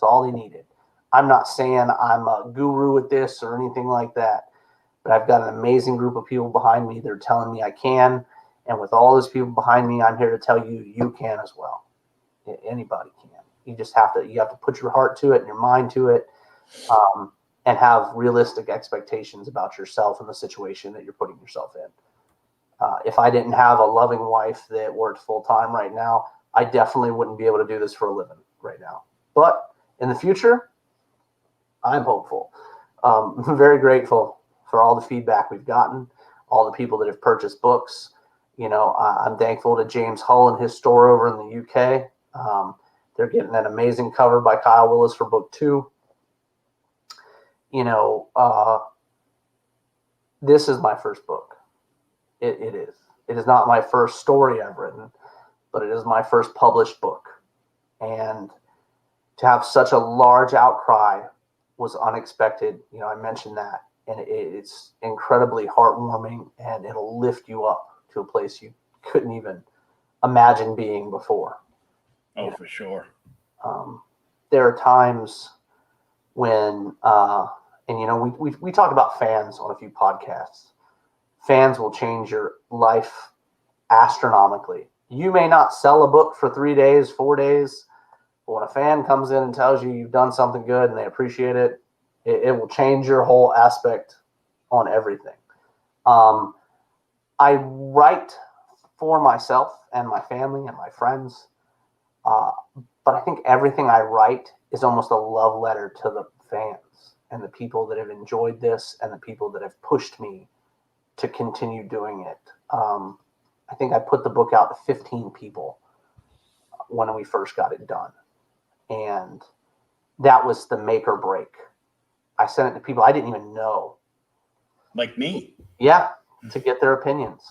That's all they needed. I'm not saying I'm a guru at this or anything like that, but I've got an amazing group of people behind me. They're telling me I can. And with all those people behind me, I'm here to tell you, you can as well. Anybody can. You just have to put your heart to it and your mind to it, and have realistic expectations about yourself and the situation that you're putting yourself in. If I didn't have a loving wife that worked full time right now, I definitely wouldn't be able to do this for a living right now. But in the future, I'm hopeful. I'm very grateful for all the feedback we've gotten, all the people that have purchased books. I'm thankful to James Hull and his store over in the UK. They're getting an amazing cover by Kyle Willis for book 2. This is my first book. It is. It is not my first story I've written, but it is my first published book. And to have such a large outcry was unexpected. I mentioned that. And it's incredibly heartwarming, and it'll lift you up to a place you couldn't even imagine being before. Oh, for sure. There are times when, we talk about fans on a few podcasts. Fans will change your life astronomically. You may not sell a book for 3 days, 4 days, but when a fan comes in and tells you you've done something good and they appreciate it, it will change your whole aspect on everything. I write for myself and my family and my friends, but I think everything I write is almost a love letter to the fans and the people that have enjoyed this and the people that have pushed me to continue doing it. I think I put the book out to 15 people when we first got it done. And that was the make or break. I sent it to people I didn't even know. Like me. Yeah, to get their opinions.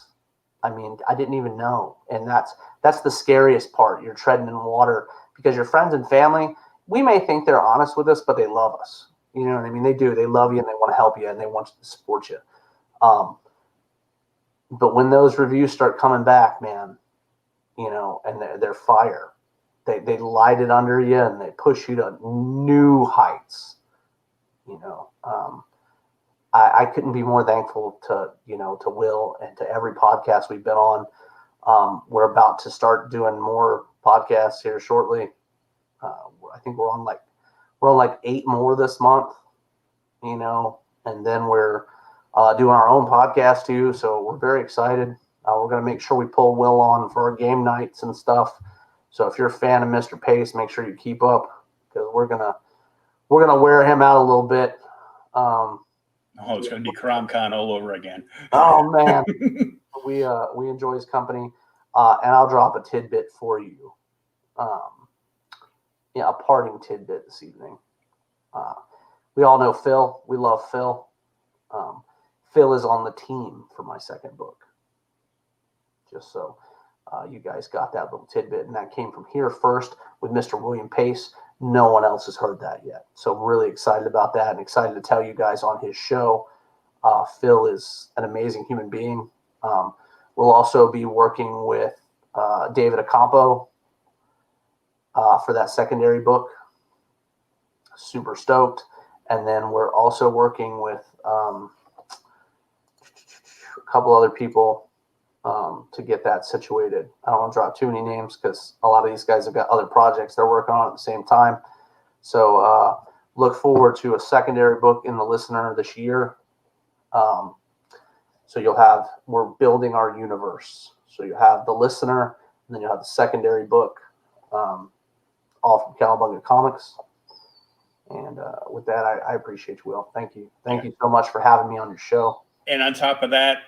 I mean, I didn't even know. And that's the scariest part. You're treading in water because your friends and family, we may think they're honest with us, but they love us. You know what I mean? They do. They love you and they want to help you and they want to support you. But when those reviews start coming back, man, and they're fire, they light it under you and they push you to new heights. I couldn't be more thankful to Will and to every podcast we've been on. We're about to start doing more podcasts here shortly. I think we're on like 8 more this month, and then we're doing our own podcast too. So we're very excited. We're going to make sure we pull Will on for our game nights and stuff. So if you're a fan of Mr. Pace, make sure you keep up because we're gonna wear him out a little bit. It's going to be CromCon all over again. Oh man, we enjoy his company, and I'll drop a tidbit for you. A parting tidbit this evening. We all know Phil. We love Phil. Phil is on the team for my second book. Just so you guys got that little tidbit, and that came from here first with Mr. William Pace. No one else has heard that yet. So I'm really excited about that and excited to tell you guys on his show. Phil is an amazing human being. We'll also be working with David Acampo for that secondary book. Super stoked. And then we're also working with a couple other people to get that situated. I don't want to drop too many names because a lot of these guys have got other projects they're working on at the same time. So look forward to a secondary book in the Listener this year. So we're building our universe. So you have the Listener, and then you'll have the secondary book, all from Cowabunga Comics. And with that, I appreciate you, Will. Thank you. Thank you so much for having me on your show. And on top of that,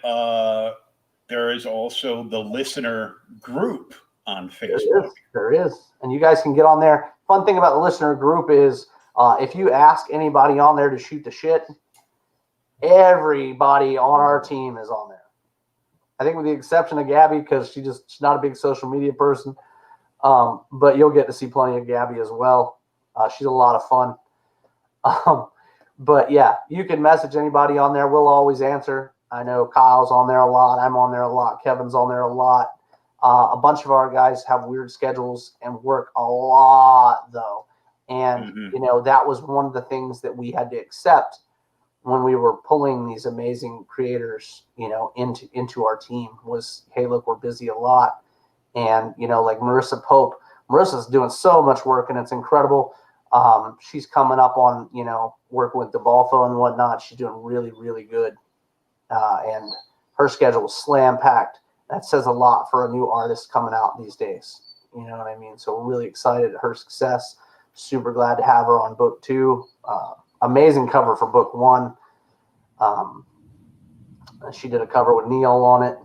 there is also the Listener group on Facebook. There is. And you guys can get on there. Fun thing about the Listener group is if you ask anybody on there to shoot the shit, everybody on our team is on there. I think with the exception of Gabby because she's not a big social media person. But you'll get to see plenty of Gabby as well. She's a lot of fun. But yeah, you can message anybody on there. We'll always answer. I know Kyle's on there a lot. I'm on there a lot. Kevin's on there a lot. A bunch of our guys have weird schedules and work a lot though. And, that was one of the things that we had to accept when we were pulling these amazing creators, into our team was, hey, look, we're busy a lot. And, like Marissa Pope, Marissa's doing so much work and it's incredible. She's coming up on, working with DeBalfo and whatnot. She's doing really, really good. And her schedule is slam packed. That says a lot for a new artist coming out these days. You know what I mean? So we're really excited at her success. Super glad to have her on book 2. Amazing cover for book 1. She did a cover with Neil on it.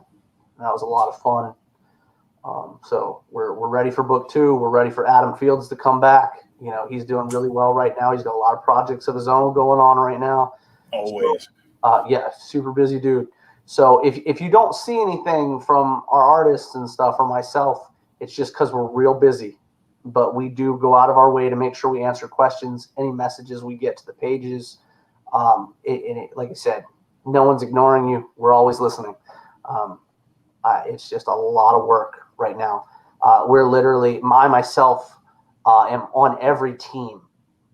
That was a lot of fun. So we're ready for book 2. We're ready for Adam Fields to come back. He's doing really well right now. He's got a lot of projects of his own going on right now. Always. So, yeah, super busy dude. So if you don't see anything from our artists and stuff or myself, it's just because we're real busy. But we do go out of our way to make sure we answer questions, any messages we get to the pages. Like I said, no one's ignoring you. We're always listening. It's just a lot of work right now. We're literally, myself am on every team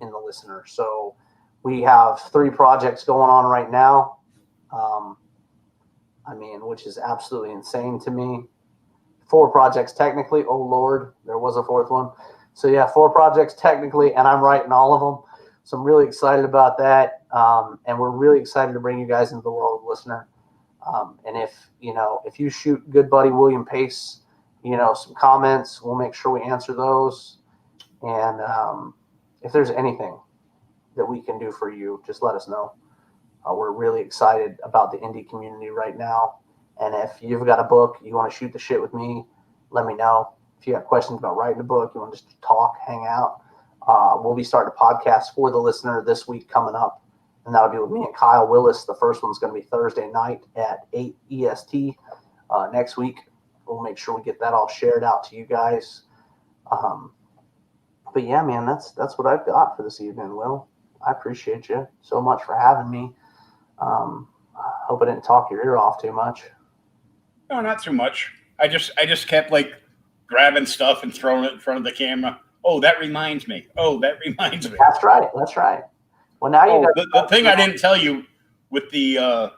in the listener. So we have 3 projects going on right now. Which is absolutely insane to me. 4 projects technically. Oh Lord, there was a 4th one. So yeah, 4 projects technically, and I'm writing all of them. So I'm really excited about that. And we're really excited to bring you guys into the world of listener. And if you shoot good buddy William Pace, some comments, we'll make sure we answer those. And if there's anything that we can do for you, just let us know. We're really excited about the indie community right now. And if you've got a book, you want to shoot the shit with me, let me know. If you have questions about writing a book, you want to just talk, hang out, we'll be starting a podcast for the listener this week coming up. And that'll be with me and Kyle Willis. The first one's going to be Thursday night at 8 EST. Next week, we'll make sure we get that all shared out to you guys. But yeah, man, that's what I've got for this evening, Will. I appreciate you so much for having me. Hope I didn't talk your ear off too much. No, not too much. I just kept like grabbing stuff and throwing it in front of the camera. Oh, that reminds me. Oh, that reminds me. That's right. That's right. Well, now you got the thing I didn't tell you with the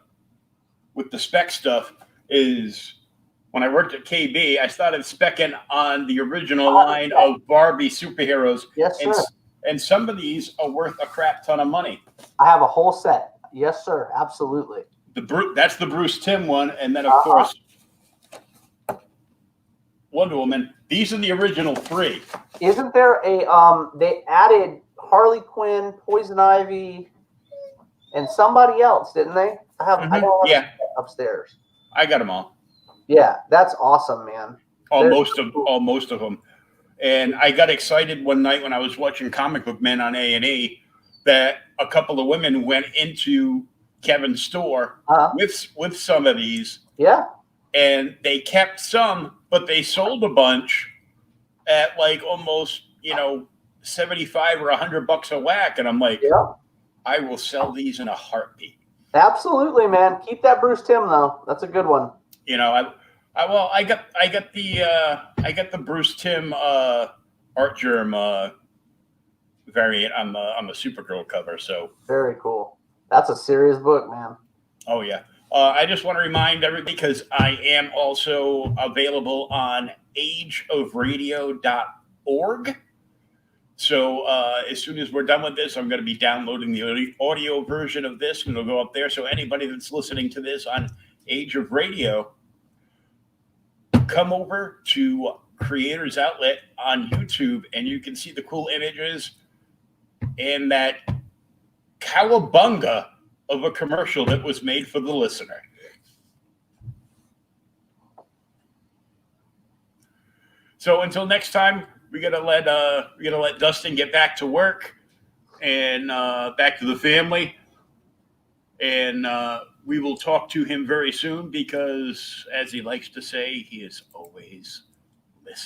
spec stuff is when I worked at KB, I started speccing on the original line of Barbie superheroes. Yes, sir. And some of these are worth a crap ton of money. I have a whole set. Yes, sir. Absolutely. That's the Bruce Timm one, and then of course Wonder Woman. These are the original 3. Isn't there a they added Harley Quinn, Poison Ivy, and somebody else, didn't they? I have upstairs. I got them all. Yeah, that's awesome, man. Most of them. And I got excited one night when I was watching Comic Book Men on A&E that a couple of women went into Kevin's store with some of these. Yeah. And they kept some, but they sold a bunch at like almost, 75 or $100 a whack. And I'm like, I will sell these in a heartbeat. Absolutely, man. Keep that Bruce Timm though. That's a good one. I got the Bruce Timm Art Germ variant on the Supergirl cover. So very cool. That's a serious book, man. Oh yeah. I just want to remind everybody because I am also available on ageofradio.org. So as soon as we're done with this, I'm going to be downloading the audio version of this, and it'll go up there. So anybody that's listening to this on Age of Radio, come over to Creators Outlet on YouTube, and you can see the cool images and that cowabunga of a commercial that was made for the listener. So until next time, we're gonna let Dustin get back to work and back to the family, and we will talk to him very soon because, as he likes to say, he is always listening.